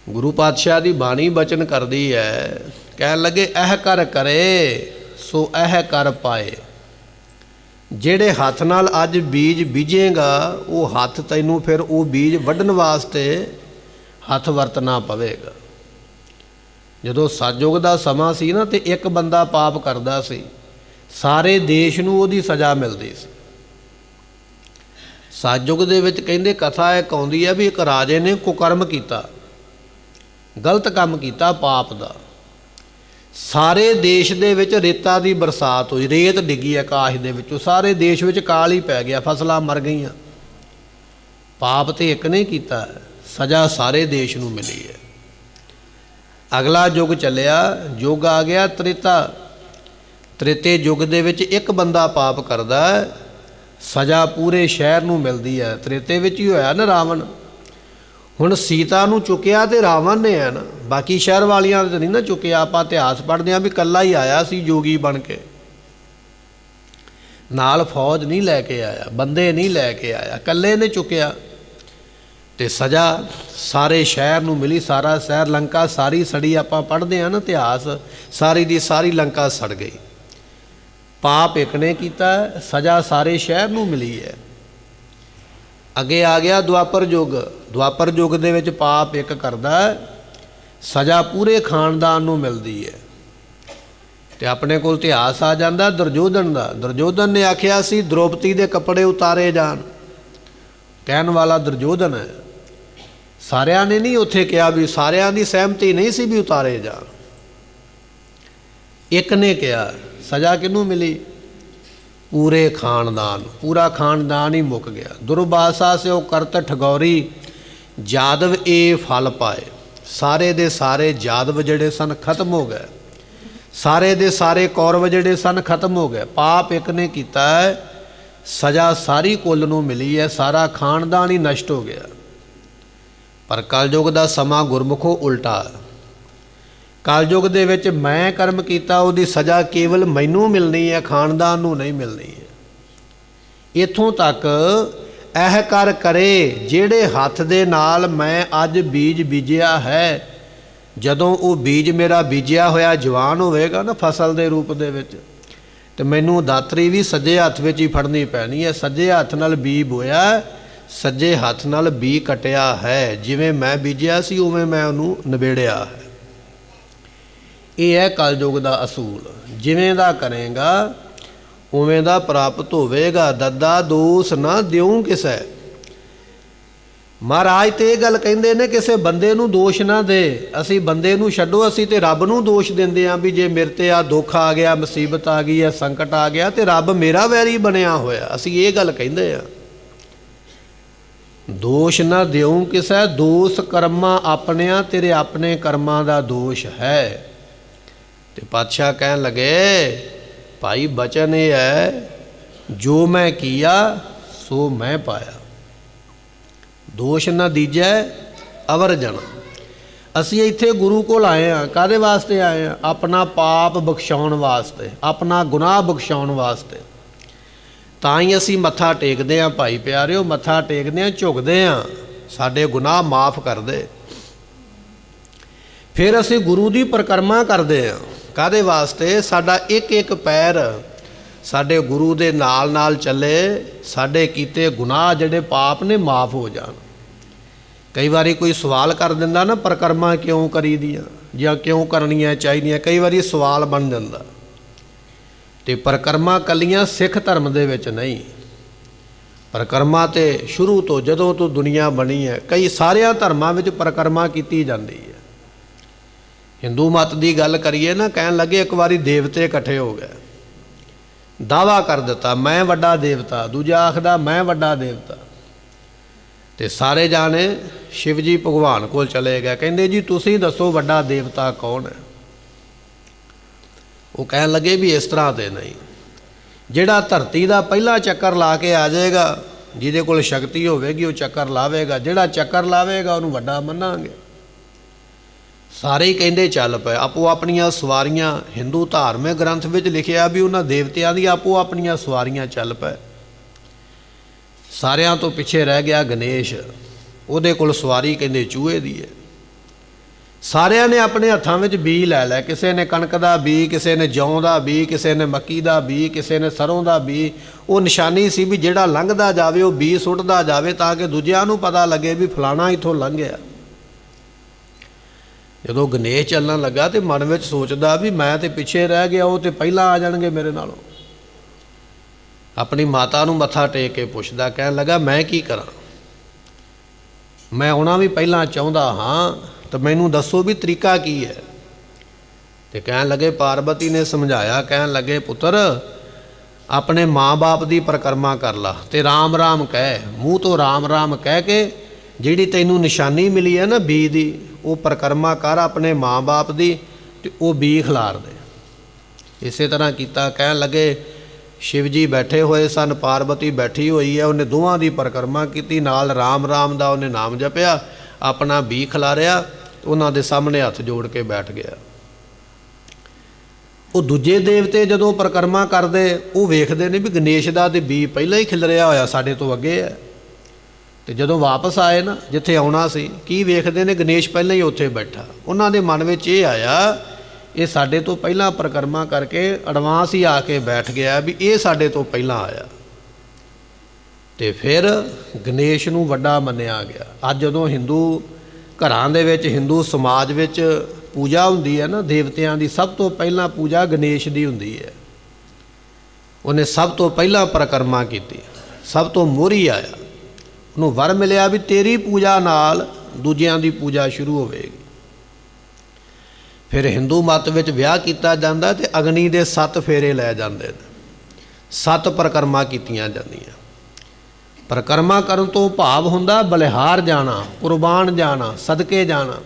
ਗੁਰੂ ਪਾਤਸ਼ਾਹ ਦੀ ਬਾਣੀ ਬਚਨ ਕਰਦੀ ਹੈ, ਕਹਿਣ ਲੱਗੇ ਇਹ ਕਰ ਕਰੇ ਸੋ ਇਹ ਕਰ ਪਾਏ। ਜਿਹੜੇ ਹੱਥ ਨਾਲ ਅੱਜ ਬੀਜ ਬੀਜੇਗਾ, ਉਹ ਹੱਥ ਤੈਨੂੰ ਫਿਰ ਉਹ ਬੀਜ ਵੱਢਣ ਵਾਸਤੇ ਹੱਥ ਵਰਤਣਾ ਪਵੇਗਾ। ਜਦੋਂ ਸਤਿਯੁਗ ਦਾ ਸਮਾਂ ਸੀ ਨਾ, ਤੇ ਇੱਕ ਬੰਦਾ ਪਾਪ ਕਰਦਾ ਸੀ, ਸਾਰੇ ਦੇਸ਼ ਨੂੰ ਉਹਦੀ ਸਜ਼ਾ ਮਿਲਦੀ ਸੀ। ਸਤਿਯੁਗ ਦੇ ਵਿੱਚ ਕਹਿੰਦੇ ਕਥਾ ਇੱਕ ਆਉਂਦੀ ਹੈ ਵੀ ਇੱਕ ਰਾਜੇ ਨੇ ਕੁਕਰਮ ਕੀਤਾ, ਗਲਤ ਕੰਮ ਕੀਤਾ ਪਾਪ ਦਾ। ਸਾਰੇ ਦੇਸ਼ ਦੇ ਵਿੱਚ ਰੇਤਾ ਦੀ ਬਰਸਾਤ ਹੋਈ, ਰੇਤ ਡਿੱਗੀ ਆਕਾਸ਼ ਦੇ ਵਿੱਚੋਂ, ਸਾਰੇ ਦੇਸ਼ ਵਿੱਚ ਕਾਲ ਹੀ ਪੈ ਗਿਆ, ਫਸਲਾਂ ਮਰ ਗਈਆਂ। ਪਾਪ ਤੇ ਇੱਕ ਨੇ ਕੀਤਾ, ਸਜ਼ਾ ਸਾਰੇ ਦੇਸ਼ ਨੂੰ ਮਿਲੀ ਹੈ। ਅਗਲਾ ਯੁੱਗ ਚੱਲਿਆ, ਯੁੱਗ ਆ ਗਿਆ ਤ੍ਰੇਤਾ। ਤ੍ਰੇਤੇ ਯੁੱਗ ਦੇ ਵਿੱਚ ਇੱਕ ਬੰਦਾ ਪਾਪ ਕਰਦਾ, ਸਜ਼ਾ ਪੂਰੇ ਸ਼ਹਿਰ ਨੂੰ ਮਿਲਦੀ ਹੈ। ਤ੍ਰੇਤੇ ਵਿੱਚ ਹੀ ਹੋਇਆ ਨਾ ਰਾਵਣ। ਹੁਣ ਸੀਤਾ ਨੂੰ ਚੁੱਕਿਆ ਤੇ ਰਾਵਣ ਨੇ ਹੈ ਨਾ, ਬਾਕੀ ਸ਼ਹਿਰ ਵਾਲੀਆਂ ਨੇ ਨਹੀਂ ਨਾ ਚੁੱਕਿਆ। ਆਪਾਂ ਇਤਿਹਾਸ ਪੜ੍ਹਦੇ ਹਾਂ ਵੀ ਇਕੱਲਾ ਹੀ ਆਇਆ ਸੀ ਜੋਗੀ ਬਣ ਕੇ, ਨਾਲ ਫੌਜ ਨਹੀਂ ਲੈ ਕੇ ਆਇਆ, ਬੰਦੇ ਨਹੀਂ ਲੈ ਕੇ ਆਇਆ, ਇਕੱਲੇ ਨੇ ਚੁੱਕਿਆ। ਤੇ ਸਜ਼ਾ ਸਾਰੇ ਸ਼ਹਿਰ ਨੂੰ ਮਿਲੀ। ਸਾਰਾ ਸ਼ਹਿਰ, ਲੰਕਾ ਸਾਰੀ ਸੜੀ। ਆਪਾਂ ਪੜ੍ਹਦੇ ਹਾਂ ਨਾ ਇਤਿਹਾਸ, ਸਾਰੀ ਦੀ ਸਾਰੀ ਲੰਕਾ ਸੜ ਗਈ। ਪਾਪ ਇੱਕ ਨੇ ਕੀਤਾ, ਸਜ਼ਾ ਸਾਰੇ ਸ਼ਹਿਰ ਨੂੰ ਮਿਲੀ ਹੈ। ਅੱਗੇ ਆ ਗਿਆ ਦੁਆਪਰ ਯੁੱਗ। ਦੁਆਪਰ ਯੁੱਗ ਦੇ ਵਿੱਚ ਪਾਪ ਇੱਕ ਕਰਦਾ, ਸਜ਼ਾ ਪੂਰੇ ਖਾਨਦਾਨ ਨੂੰ ਮਿਲਦੀ ਹੈ। ਤੇ ਆਪਣੇ ਕੋਲ ਇਤਿਹਾਸ ਆ ਜਾਂਦਾ ਦੁਰਯੋਧਨ ਦਾ। ਦੁਰਯੋਧਨ ਨੇ ਆਖਿਆ ਸੀ ਦ੍ਰੋਪਦੀ ਦੇ ਕੱਪੜੇ ਉਤਾਰੇ ਜਾਣ, ਕਹਿਣ ਵਾਲਾ ਦੁਰਯੋਧਨ ਹੈ। ਸਾਰਿਆਂ ਨੇ ਨਹੀਂ ਉੱਥੇ ਕਿਹਾ ਵੀ, ਸਾਰਿਆਂ ਦੀ ਸਹਿਮਤੀ ਨਹੀਂ ਸੀ ਵੀ ਉਤਾਰੇ ਜਾਣ। ਇੱਕ ਨੇ ਕਿਹਾ। ਸਜ਼ਾ ਕਿਹਨੂੰ ਮਿਲੀ? ਪੂਰੇ ਖਾਨਦਾਨ। ਪੂਰਾ ਖਾਨਦਾਨ ਹੀ ਮੁੱਕ ਗਿਆ। ਦੁਰਵਾਸਾ ਸਿਓ ਕਰਤ ਠਗੌਰੀ, ਜਾਦਵ ਇਹ ਫਲ ਪਾਏ। ਸਾਰੇ ਦੇ ਸਾਰੇ ਜਾਦਵ ਜਿਹੜੇ ਸਨ ਖਤਮ ਹੋ ਗਏ, ਸਾਰੇ ਦੇ ਸਾਰੇ ਕੌਰਵ ਜਿਹੜੇ ਸਨ ਖਤਮ ਹੋ ਗਏ। ਪਾਪ ਇੱਕ ਨੇ ਕੀਤਾ ਹੈ, ਸਜ਼ਾ ਸਾਰੀ ਕੁੱਲ ਨੂੰ ਮਿਲੀ ਹੈ, ਸਾਰਾ ਖਾਨਦਾਨ ਹੀ ਨਸ਼ਟ ਹੋ ਗਿਆ। ਪਰ ਕਲਯੁੱਗ ਦਾ ਸਮਾਂ ਗੁਰਮੁਖੋ ਉਲਟਾ। ਕਲਯੁੱਗ ਦੇ ਵਿੱਚ ਮੈਂ ਕਰਮ ਕੀਤਾ, ਉਹਦੀ ਸਜ਼ਾ ਕੇਵਲ ਮੈਨੂੰ ਮਿਲਣੀ ਹੈ, ਖਾਨਦਾਨ ਨੂੰ ਨਹੀਂ ਮਿਲਣੀ ਹੈ। ਇੱਥੋਂ ਤੱਕ ਇਹ ਕਰ ਕਰੇ, ਜਿਹੜੇ ਹੱਥ ਦੇ ਨਾਲ ਮੈਂ ਅੱਜ ਬੀਜ ਬੀਜਿਆ ਹੈ, ਜਦੋਂ ਉਹ ਬੀਜ ਮੇਰਾ ਬੀਜਿਆ ਹੋਇਆ ਜਵਾਨ ਹੋਵੇਗਾ ਨਾ ਫਸਲ ਦੇ ਰੂਪ ਦੇ ਵਿੱਚ, ਤੇ ਮੈਨੂੰ ਦਾਤਰੀ ਵੀ ਸੱਜੇ ਹੱਥ ਵਿੱਚ ਹੀ ਫੜਨੀ ਪੈਣੀ ਹੈ। ਸੱਜੇ ਹੱਥ ਨਾਲ ਬੀਜ ਬੋਇਆ, ਸੱਜੇ ਹੱਥ ਨਾਲ ਬੀਜ ਕਟਿਆ ਹੈ। ਜਿਵੇਂ ਮੈਂ ਬੀਜਿਆ ਸੀ ਉਵੇਂ ਮੈਂ ਉਹਨੂੰ ਨਿਬੇੜਿਆ ਹੈ। ਇਹ ਹੈ ਕਲਯੁੱਗ ਦਾ ਅਸੂਲ। ਜਿਵੇਂ ਦਾ ਕਰੇਗਾ ਉਵੇਂ ਦਾ ਪ੍ਰਾਪਤ ਹੋਵੇਗਾ। ਦੱਦਾ ਦੋਸ ਨਾ ਦਿਉ ਕਿਸੈ। ਮਹਾਰਾਜ ਤੇ ਇਹ ਗੱਲ ਕਹਿੰਦੇ ਨੇ, ਕਿਸੇ ਬੰਦੇ ਨੂੰ ਦੋਸ਼ ਨਾ ਦੇ। ਅਸੀਂ ਬੰਦੇ ਨੂੰ ਛੱਡੋ, ਅਸੀਂ ਤੇ ਰੱਬ ਨੂੰ ਦੋਸ਼ ਦਿੰਦੇ ਹਾਂ ਵੀ ਜੇ ਮੇਰੇ ਤੇ ਆ ਦੁੱਖ ਆ ਗਿਆ, ਮੁਸੀਬਤ ਆ ਗਈ ਹੈ, ਸੰਕਟ ਆ ਗਿਆ, ਤੇ ਰੱਬ ਮੇਰਾ ਵੈਰੀ ਬਣਿਆ ਹੋਇਆ। ਅਸੀਂ ਇਹ ਗੱਲ ਕਹਿੰਦੇ ਹਾਂ। ਦੋਸ਼ ਨਾ ਦਿਉ ਕਿਸੈ, ਦੋਸ ਕਰਮਾਂ ਆਪਣਿਆਂ, ਤੇਰੇ ਆਪਣੇ ਕਰਮਾਂ ਦਾ ਦੋਸ਼ ਹੈ। ਤੇ ਪਾਤਸ਼ਾਹ ਕਹਿਣ ਲੱਗੇ ਭਾਈ ਬਚਨ ਇਹ ਹੈ, ਜੋ ਮੈਂ ਕੀਆ ਸੋ ਮੈਂ ਪਾਇਆ, ਦੋਸ਼ ਨਾ ਦੀਜੈ ਅਵਰ ਜਨ। ਅਸੀਂ ਇੱਥੇ ਗੁਰੂ ਕੋਲ ਆਏ ਹਾਂ, ਕਾਹਦੇ ਵਾਸਤੇ ਆਏ ਹਾਂ? ਆਪਣਾ ਪਾਪ ਬਖਸ਼ਾਉਣ ਵਾਸਤੇ, ਆਪਣਾ ਗੁਨਾਹ ਬਖਸ਼ਾਉਣ ਵਾਸਤੇ। ਤਾਂ ਹੀ ਅਸੀਂ ਮੱਥਾ ਟੇਕਦੇ ਹਾਂ ਭਾਈ ਪਿਆਰਿਓ, ਮੱਥਾ ਟੇਕਦੇ ਹਾਂ, ਝੁਕਦੇ ਹਾਂ, ਸਾਡੇ ਗੁਨਾਹ ਮਾਫ ਕਰ ਦੇ। ਫਿਰ ਅਸੀਂ ਗੁਰੂ ਦੀ ਪਰਿਕਰਮਾ ਕਰਦੇ ਹਾਂ, ਕਾਹਦੇ ਵਾਸਤੇ? ਸਾਡਾ ਇੱਕ ਇੱਕ ਪੈਰ ਸਾਡੇ ਗੁਰੂ ਦੇ ਨਾਲ ਨਾਲ ਚੱਲੇ, ਸਾਡੇ ਕੀਤੇ ਗੁਨਾਹ ਜਿਹੜੇ ਪਾਪ ਨੇ ਮਾਫ ਹੋ ਜਾਣ। ਕਈ ਵਾਰੀ ਕੋਈ ਸਵਾਲ ਕਰ ਦਿੰਦਾ ਨਾ, ਪਰਿਕਰਮਾ ਕਿਉਂ ਕਰੀ ਦੀਆਂ ਜਾਂ ਕਿਉਂ ਕਰਨੀਆਂ ਚਾਹੀਦੀਆਂ, ਕਈ ਵਾਰੀ ਸਵਾਲ ਬਣ ਜਾਂਦਾ। ਤੇ ਪਰਿਕਰਮਾ ਕੱਲੀਆਂ ਸਿੱਖ ਧਰਮ ਦੇ ਵਿੱਚ ਨਹੀਂ, ਪਰਿਕਰਮਾ ਤੇ ਸ਼ੁਰੂ ਤੋਂ ਜਦੋਂ ਤੋਂ ਦੁਨੀਆ ਬਣੀ ਹੈ, ਕਈ ਸਾਰਿਆਂ ਧਰਮਾਂ ਵਿੱਚ ਪਰਿਕਰਮਾ ਕੀਤੀ ਜਾਂਦੀ ਹੈ। ਹਿੰਦੂ ਮਤ ਦੀ ਗੱਲ ਕਰੀਏ ਨਾ, ਕਹਿਣ ਲੱਗੇ ਇੱਕ ਵਾਰੀ ਦੇਵਤੇ ਇਕੱਠੇ ਹੋ ਗਏ, ਦਾਅਵਾ ਕਰ ਦਿੱਤਾ ਮੈਂ ਵੱਡਾ ਦੇਵਤਾ, ਦੂਜਾ ਆਖਦਾ ਮੈਂ ਵੱਡਾ ਦੇਵਤਾ। ਤੇ ਸਾਰੇ ਜਾਣੇ ਸ਼ਿਵ ਜੀ ਭਗਵਾਨ ਕੋਲ ਚਲੇ ਗਏ, ਕਹਿੰਦੇ ਜੀ ਤੁਸੀਂ ਦੱਸੋ ਵੱਡਾ ਦੇਵਤਾ ਕੌਣ ਹੈ? ਉਹ ਕਹਿਣ ਲੱਗੇ ਵੀ ਇਸ ਤਰ੍ਹਾਂ ਤੇ ਨਹੀਂ, ਜਿਹੜਾ ਧਰਤੀ ਦਾ ਪਹਿਲਾ ਚੱਕਰ ਲਾ ਕੇ ਆ ਜਾਏਗਾ, ਜਿਹਦੇ ਕੋਲ ਸ਼ਕਤੀ ਹੋਵੇਗੀ ਉਹ ਚੱਕਰ ਲਾਵੇਗਾ, ਜਿਹੜਾ ਚੱਕਰ ਲਾਵੇਗਾ ਉਹਨੂੰ ਵੱਡਾ ਮੰਨਾਂਗੇ। ਸਾਰੇ ਹੀ ਕਹਿੰਦੇ ਚੱਲ ਪਏ, ਆਪੋ ਆਪਣੀਆਂ ਸਵਾਰੀਆਂ, ਹਿੰਦੂ ਧਾਰਮਿਕ ਗ੍ਰੰਥ ਵਿੱਚ ਲਿਖਿਆ ਵੀ ਉਹਨਾਂ ਦੇਵਤਿਆਂ ਦੀ ਆਪੋ ਆਪਣੀਆਂ ਸਵਾਰੀਆਂ ਚੱਲ ਪਏ। ਸਾਰਿਆਂ ਤੋਂ ਪਿੱਛੇ ਰਹਿ ਗਿਆ ਗਣੇਸ਼, ਉਹਦੇ ਕੋਲ ਸਵਾਰੀ ਕਹਿੰਦੇ ਚੂਹੇ ਦੀ ਹੈ। ਸਾਰਿਆਂ ਨੇ ਆਪਣੇ ਹੱਥਾਂ ਵਿੱਚ ਬੀਜ ਲੈ ਲਿਆ, ਕਿਸੇ ਨੇ ਕਣਕ ਦਾ ਬੀਜ, ਕਿਸੇ ਨੇ ਜੌਂ ਦਾ ਬੀਜ, ਕਿਸੇ ਨੇ ਮੱਕੀ ਦਾ ਬੀਜ, ਕਿਸੇ ਨੇ ਸਰੋਂ ਦਾ ਬੀਜ। ਉਹ ਨਿਸ਼ਾਨੀ ਸੀ ਵੀ ਜਿਹੜਾ ਲੰਘਦਾ ਜਾਵੇ ਉਹ ਬੀਜ ਸੁੱਟਦਾ ਜਾਵੇ, ਤਾਂ ਕਿ ਦੂਜਿਆਂ ਨੂੰ ਪਤਾ ਲੱਗੇ ਵੀ ਫਲਾਣਾ ਇੱਥੋਂ ਲੰਘਿਆ। ਜਦੋਂ ਗਣੇਸ਼ ਚੱਲਣ ਲੱਗਾ ਤੇ ਮਨ ਵਿੱਚ ਸੋਚਦਾ ਵੀ ਮੈਂ ਤੇ ਪਿੱਛੇ ਰਹਿ ਗਿਆ, ਉਹ ਤੇ ਪਹਿਲਾਂ ਆ ਜਾਣਗੇ ਮੇਰੇ ਨਾਲੋਂ। ਆਪਣੀ ਮਾਤਾ ਨੂੰ ਮੱਥਾ ਟੇਕ ਕੇ ਪੁੱਛਦਾ, ਕਹਿਣ ਲੱਗਾ ਮੈਂ ਕੀ ਕਰਾਂ, ਮੈਂ ਆਉਣਾ ਵੀ ਪਹਿਲਾਂ ਚਾਹੁੰਦਾ ਹਾਂ, ਤਾਂ ਮੈਨੂੰ ਦੱਸੋ ਵੀ ਤਰੀਕਾ ਕੀ ਹੈ। ਤੇ ਕਹਿਣ ਲੱਗੇ, ਪਾਰਵਤੀ ਨੇ ਸਮਝਾਇਆ, ਕਹਿਣ ਲੱਗੇ ਪੁੱਤਰ ਆਪਣੇ ਮਾਂ-ਬਾਪ ਦੀ ਪਰਿਕਰਮਾ ਕਰ ਲਾ ਤੇ ਰਾਮ ਰਾਮ ਕਹਿ, ਮੂੰਹ ਤੋਂ ਰਾਮ ਰਾਮ ਕਹਿ ਕੇ ਜਿਹੜੀ ਤੈਨੂੰ ਨਿਸ਼ਾਨੀ ਮਿਲੀ ਹੈ ਨਾ ਬੀ ਦੀ, ਉਹ ਪਰਿਕਰਮਾ ਕਰ ਆਪਣੇ ਮਾਂ-ਬਾਪ ਦੀ, ਤੇ ਉਹ ਬੀ ਖਿਲਾਰ ਦੇ। ਇਸੇ ਤਰ੍ਹਾਂ ਕੀਤਾ। ਕਹਿਣ ਲੱਗੇ ਸ਼ਿਵ ਜੀ ਬੈਠੇ ਹੋਏ ਸਨ, ਪਾਰਵਤੀ ਬੈਠੀ ਹੋਈ ਹੈ, ਉਹਨੇ ਦੋਵਾਂ ਦੀ ਪਰਿਕਰਮਾ ਕੀਤੀ, ਨਾਲ ਰਾਮ ਰਾਮ ਦਾ ਉਹਨੇ ਨਾਮ ਜਪਿਆ, ਆਪਣਾ ਬੀ ਖਿਲਾਰਿਆ, ਉਹਨਾਂ ਦੇ ਸਾਹਮਣੇ ਹੱਥ ਜੋੜ ਕੇ ਬੈਠ ਗਿਆ। ਉਹ ਦੂਜੇ ਦੇਵਤੇ ਜਦੋਂ ਪਰਿਕਰਮਾ ਕਰਦੇ ਉਹ ਵੇਖਦੇ ਨੇ ਵੀ ਗਣੇਸ਼ ਦਾ ਤੇ ਬੀ ਪਹਿਲਾਂ ਹੀ ਖਿਲਰਿਆ ਹੋਇਆ, ਸਾਡੇ ਤੋਂ ਅੱਗੇ ਹੈ। ਤੇ ਜਦੋਂ ਵਾਪਸ ਆਏ ਨਾ ਜਿੱਥੇ ਆਉਣਾ ਸੀ, ਕੀ ਵੇਖਦੇ ਨੇ? ਗਣੇਸ਼ ਪਹਿਲਾਂ ਹੀ ਉੱਥੇ ਬੈਠਾ। ਉਹਨਾਂ ਦੇ ਮਨ ਵਿੱਚ ਇਹ ਆਇਆ, ਇਹ ਸਾਡੇ ਤੋਂ ਪਹਿਲਾਂ ਪਰਿਕਰਮਾ ਕਰਕੇ ਐਡਵਾਂਸ ਹੀ ਆ ਕੇ ਬੈਠ ਗਿਆ, ਵੀ ਇਹ ਸਾਡੇ ਤੋਂ ਪਹਿਲਾਂ ਆਇਆ। ਤੇ ਫਿਰ ਗਣੇਸ਼ ਨੂੰ ਵੱਡਾ ਮੰਨਿਆ ਗਿਆ। ਅੱਜ ਜਦੋਂ ਹਿੰਦੂ ਘਰਾਂ ਦੇ ਵਿੱਚ, ਹਿੰਦੂ ਸਮਾਜ ਵਿੱਚ ਪੂਜਾ ਹੁੰਦੀ ਹੈ ਨਾ ਦੇਵਤਿਆਂ ਦੀ, ਸਭ ਤੋਂ ਪਹਿਲਾਂ ਪੂਜਾ ਗਣੇਸ਼ ਦੀ ਹੁੰਦੀ ਹੈ। ਉਹਨੇ ਸਭ ਤੋਂ ਪਹਿਲਾਂ ਪਰਿਕਰਮਾ ਕੀਤੀ, ਸਭ ਤੋਂ ਮੋਹਰੀ ਆਇਆ। ਉਹਨੂੰ ਵਰ ਮਿਲਿਆ ਵੀ ਤੇਰੀ ਪੂਜਾ ਨਾਲ ਦੂਜਿਆਂ ਦੀ ਪੂਜਾ ਸ਼ੁਰੂ ਹੋਵੇਗੀ। ਫਿਰ ਹਿੰਦੂ ਮਤ ਵਿੱਚ ਵਿਆਹ ਕੀਤਾ ਜਾਂਦਾ ਤੇ ਅਗਨੀ ਦੇ 7 ਫੇਰੇ ਲੈ ਜਾਂਦੇ ਨੇ, 7 ਪਰਿਕਰਮਾ ਕੀਤੀਆਂ ਜਾਂਦੀਆਂ। ਪਰਿਕਰਮਾ ਕਰਨ ਤੋਂ ਭਾਵ ਹੁੰਦਾ ਬਲਿਹਾਰ ਜਾਣਾ, ਕੁਰਬਾਨ ਜਾਣਾ, ਸਦਕੇ ਜਾਣਾ।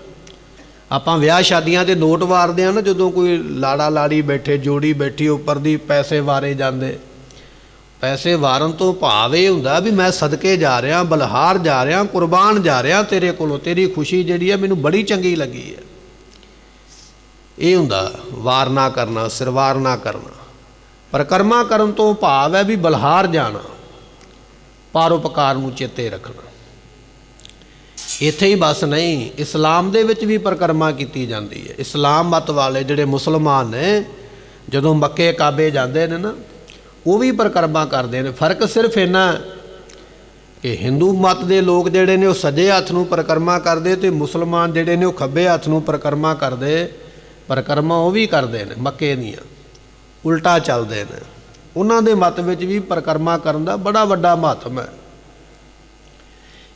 ਆਪਾਂ ਵਿਆਹ ਸ਼ਾਦੀਆਂ 'ਤੇ ਨੋਟ ਵਾਰਦੇ ਹਾਂ ਨਾ, ਜਦੋਂ ਕੋਈ ਲਾੜਾ ਲਾੜੀ ਬੈਠੇ, ਜੋੜੀ ਬੈਠੀ, ਉੱਪਰ ਦੀ ਪੈਸੇ ਵਾਰੇ ਜਾਂਦੇ। ਪੈਸੇ ਵਾਰਨ ਤੋਂ ਭਾਵ ਇਹ ਹੁੰਦਾ ਵੀ ਮੈਂ ਸਦਕੇ ਜਾ ਰਿਹਾ, ਬਲਿਹਾਰ ਜਾ ਰਿਹਾ, ਕੁਰਬਾਨ ਜਾ ਰਿਹਾ ਤੇਰੇ ਕੋਲੋਂ, ਤੇਰੀ ਖੁਸ਼ੀ ਜਿਹੜੀ ਹੈ ਮੈਨੂੰ ਬੜੀ ਚੰਗੀ ਲੱਗੀ ਹੈ। ਇਹ ਹੁੰਦਾ ਵਾਰਨਾ ਕਰਨਾ, ਸਿਰਵਾਰਨਾ ਕਰਨਾ। ਪਰਿਕਰਮਾ ਕਰਨ ਤੋਂ ਭਾਵ ਹੈ ਵੀ ਬਲਿਹਾਰ ਜਾਣਾ, ਪਰਉਪਕਾਰ ਨੂੰ ਚੇਤੇ ਰੱਖਣਾ। ਇੱਥੇ ਹੀ ਬਸ ਨਹੀਂ, ਇਸਲਾਮ ਦੇ ਵਿੱਚ ਵੀ ਪਰਿਕਰਮਾ ਕੀਤੀ ਜਾਂਦੀ ਹੈ। ਇਸਲਾਮ ਮਤ ਵਾਲੇ ਜਿਹੜੇ ਮੁਸਲਮਾਨ ਨੇ ਜਦੋਂ ਮੱਕੇ ਕਾਬੇ ਜਾਂਦੇ ਨੇ ਨਾ, ਉਹ ਵੀ ਪਰਿਕਰਮਾ ਕਰਦੇ ਨੇ। ਫਰਕ ਸਿਰਫ ਇੰਨਾ ਕਿ ਹਿੰਦੂ ਮਤ ਦੇ ਲੋਕ ਜਿਹੜੇ ਨੇ ਉਹ ਸੱਜੇ ਹੱਥ ਨੂੰ ਪਰਿਕਰਮਾ ਕਰਦੇ, ਤੇ ਮੁਸਲਮਾਨ ਜਿਹੜੇ ਨੇ ਉਹ ਖੱਬੇ ਹੱਥ ਨੂੰ ਪਰਿਕਰਮਾ ਕਰਦੇ। ਪਰਿਕਰਮਾ ਉਹ ਵੀ ਕਰਦੇ ਨੇ ਮੱਕੇ ਦੀਆਂ, ਉਲਟਾ ਚੱਲਦੇ ਨੇ। ਉਹਨਾਂ ਦੇ ਮਤ ਵਿੱਚ ਵੀ ਪਰਿਕਰਮਾ ਕਰਨ ਦਾ ਬੜਾ ਵੱਡਾ ਮਹੱਤਵ ਹੈ।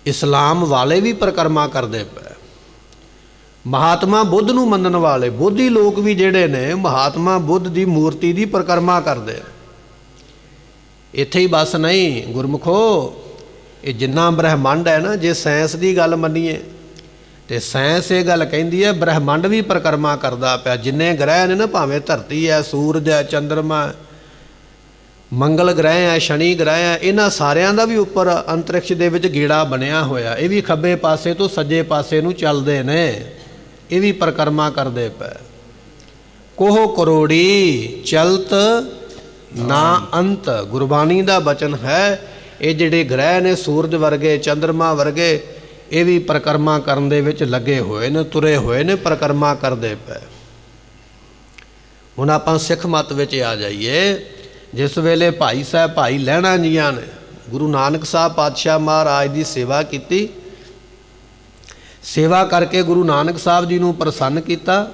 ਇਸਲਾਮ ਵਾਲੇ ਵੀ ਪਰਿਕਰਮਾ ਕਰਦੇ ਪਏ। ਮਹਾਤਮਾ ਬੁੱਧ ਨੂੰ ਮੰਨਣ ਵਾਲੇ ਬੋਧੀ ਲੋਕ ਵੀ ਜਿਹੜੇ ਨੇ ਮਹਾਤਮਾ ਬੁੱਧ ਦੀ ਮੂਰਤੀ ਦੀ ਪਰਿਕਰਮਾ ਕਰਦੇ। ਇੱਥੇ ਹੀ ਬਸ ਨਹੀਂ ਗੁਰਮੁਖੋ, ਇਹ ਜਿੰਨਾ ਬ੍ਰਹਿਮੰਡ ਹੈ ਨਾ, ਜੇ ਸਾਇੰਸ ਦੀ ਗੱਲ ਮੰਨੀਏ ਤੇ ਸਾਇੰਸ ਇਹ ਗੱਲ ਕਹਿੰਦੀ ਹੈ ਬ੍ਰਹਿਮੰਡ ਵੀ ਪਰਿਕਰਮਾ ਕਰਦਾ ਪਿਆ। ਜਿੰਨੇ ਗ੍ਰਹਿ ਨੇ ਨਾ, ਭਾਵੇਂ ਧਰਤੀ ਹੈ, ਸੂਰਜ ਹੈ, ਚੰਦਰਮਾ, ਮੰਗਲ ਗ੍ਰਹਿ ਹੈ, ਸ਼ਨੀ ਗ੍ਰਹਿ ਹੈ, ਇਹਨਾਂ ਸਾਰਿਆਂ ਦਾ ਵੀ ਉੱਪਰ ਅੰਤਰਿਕਸ਼ ਦੇ ਵਿੱਚ ਗੇੜਾ ਬਣਿਆ ਹੋਇਆ। ਇਹ ਵੀ ਖੱਬੇ ਪਾਸੇ ਤੋਂ ਸੱਜੇ ਪਾਸੇ ਨੂੰ ਚੱਲਦੇ ਨੇ, ਇਹ ਵੀ ਪਰਿਕਰਮਾ ਕਰਦੇ ਪਏ। ਕੋਹ ਕਰੋੜੀ ਚਲਤ ਨਾ ਅੰਤ, ਗੁਰਬਾਣੀ ਦਾ ਬਚਨ ਹੈ। ਇਹ ਜਿਹੜੇ ਗ੍ਰਹਿ ਨੇ, ਸੂਰਜ ਵਰਗੇ, ਚੰਦਰਮਾ ਵਰਗੇ, ਇਹ ਵੀ ਪਰਿਕਰਮਾ ਕਰਨ ਦੇ ਵਿੱਚ ਲੱਗੇ ਹੋਏ ਨੇ, ਤੁਰੇ ਹੋਏ ਨੇ, ਪਰਿਕਰਮਾ ਕਰਦੇ ਪਏ। ਹੁਣ ਆਪਾਂ ਸਿੱਖ ਮਤ ਵਿੱਚ ਆ ਜਾਈਏ। ਜਿਸ ਵੇਲੇ ਭਾਈ ਸਾਹਿਬ, ਭਾਈ ਲਹਿਣਾ ਜੀਆਂ ਨੇ ਗੁਰੂ ਨਾਨਕ ਸਾਹਿਬ ਪਾਤਸ਼ਾਹ ਮਹਾਰਾਜ ਦੀ ਸੇਵਾ ਕੀਤੀ, ਸੇਵਾ ਕਰਕੇ ਗੁਰੂ ਨਾਨਕ ਸਾਹਿਬ ਜੀ ਨੂੰ ਪ੍ਰਸੰਨ ਕੀਤਾ,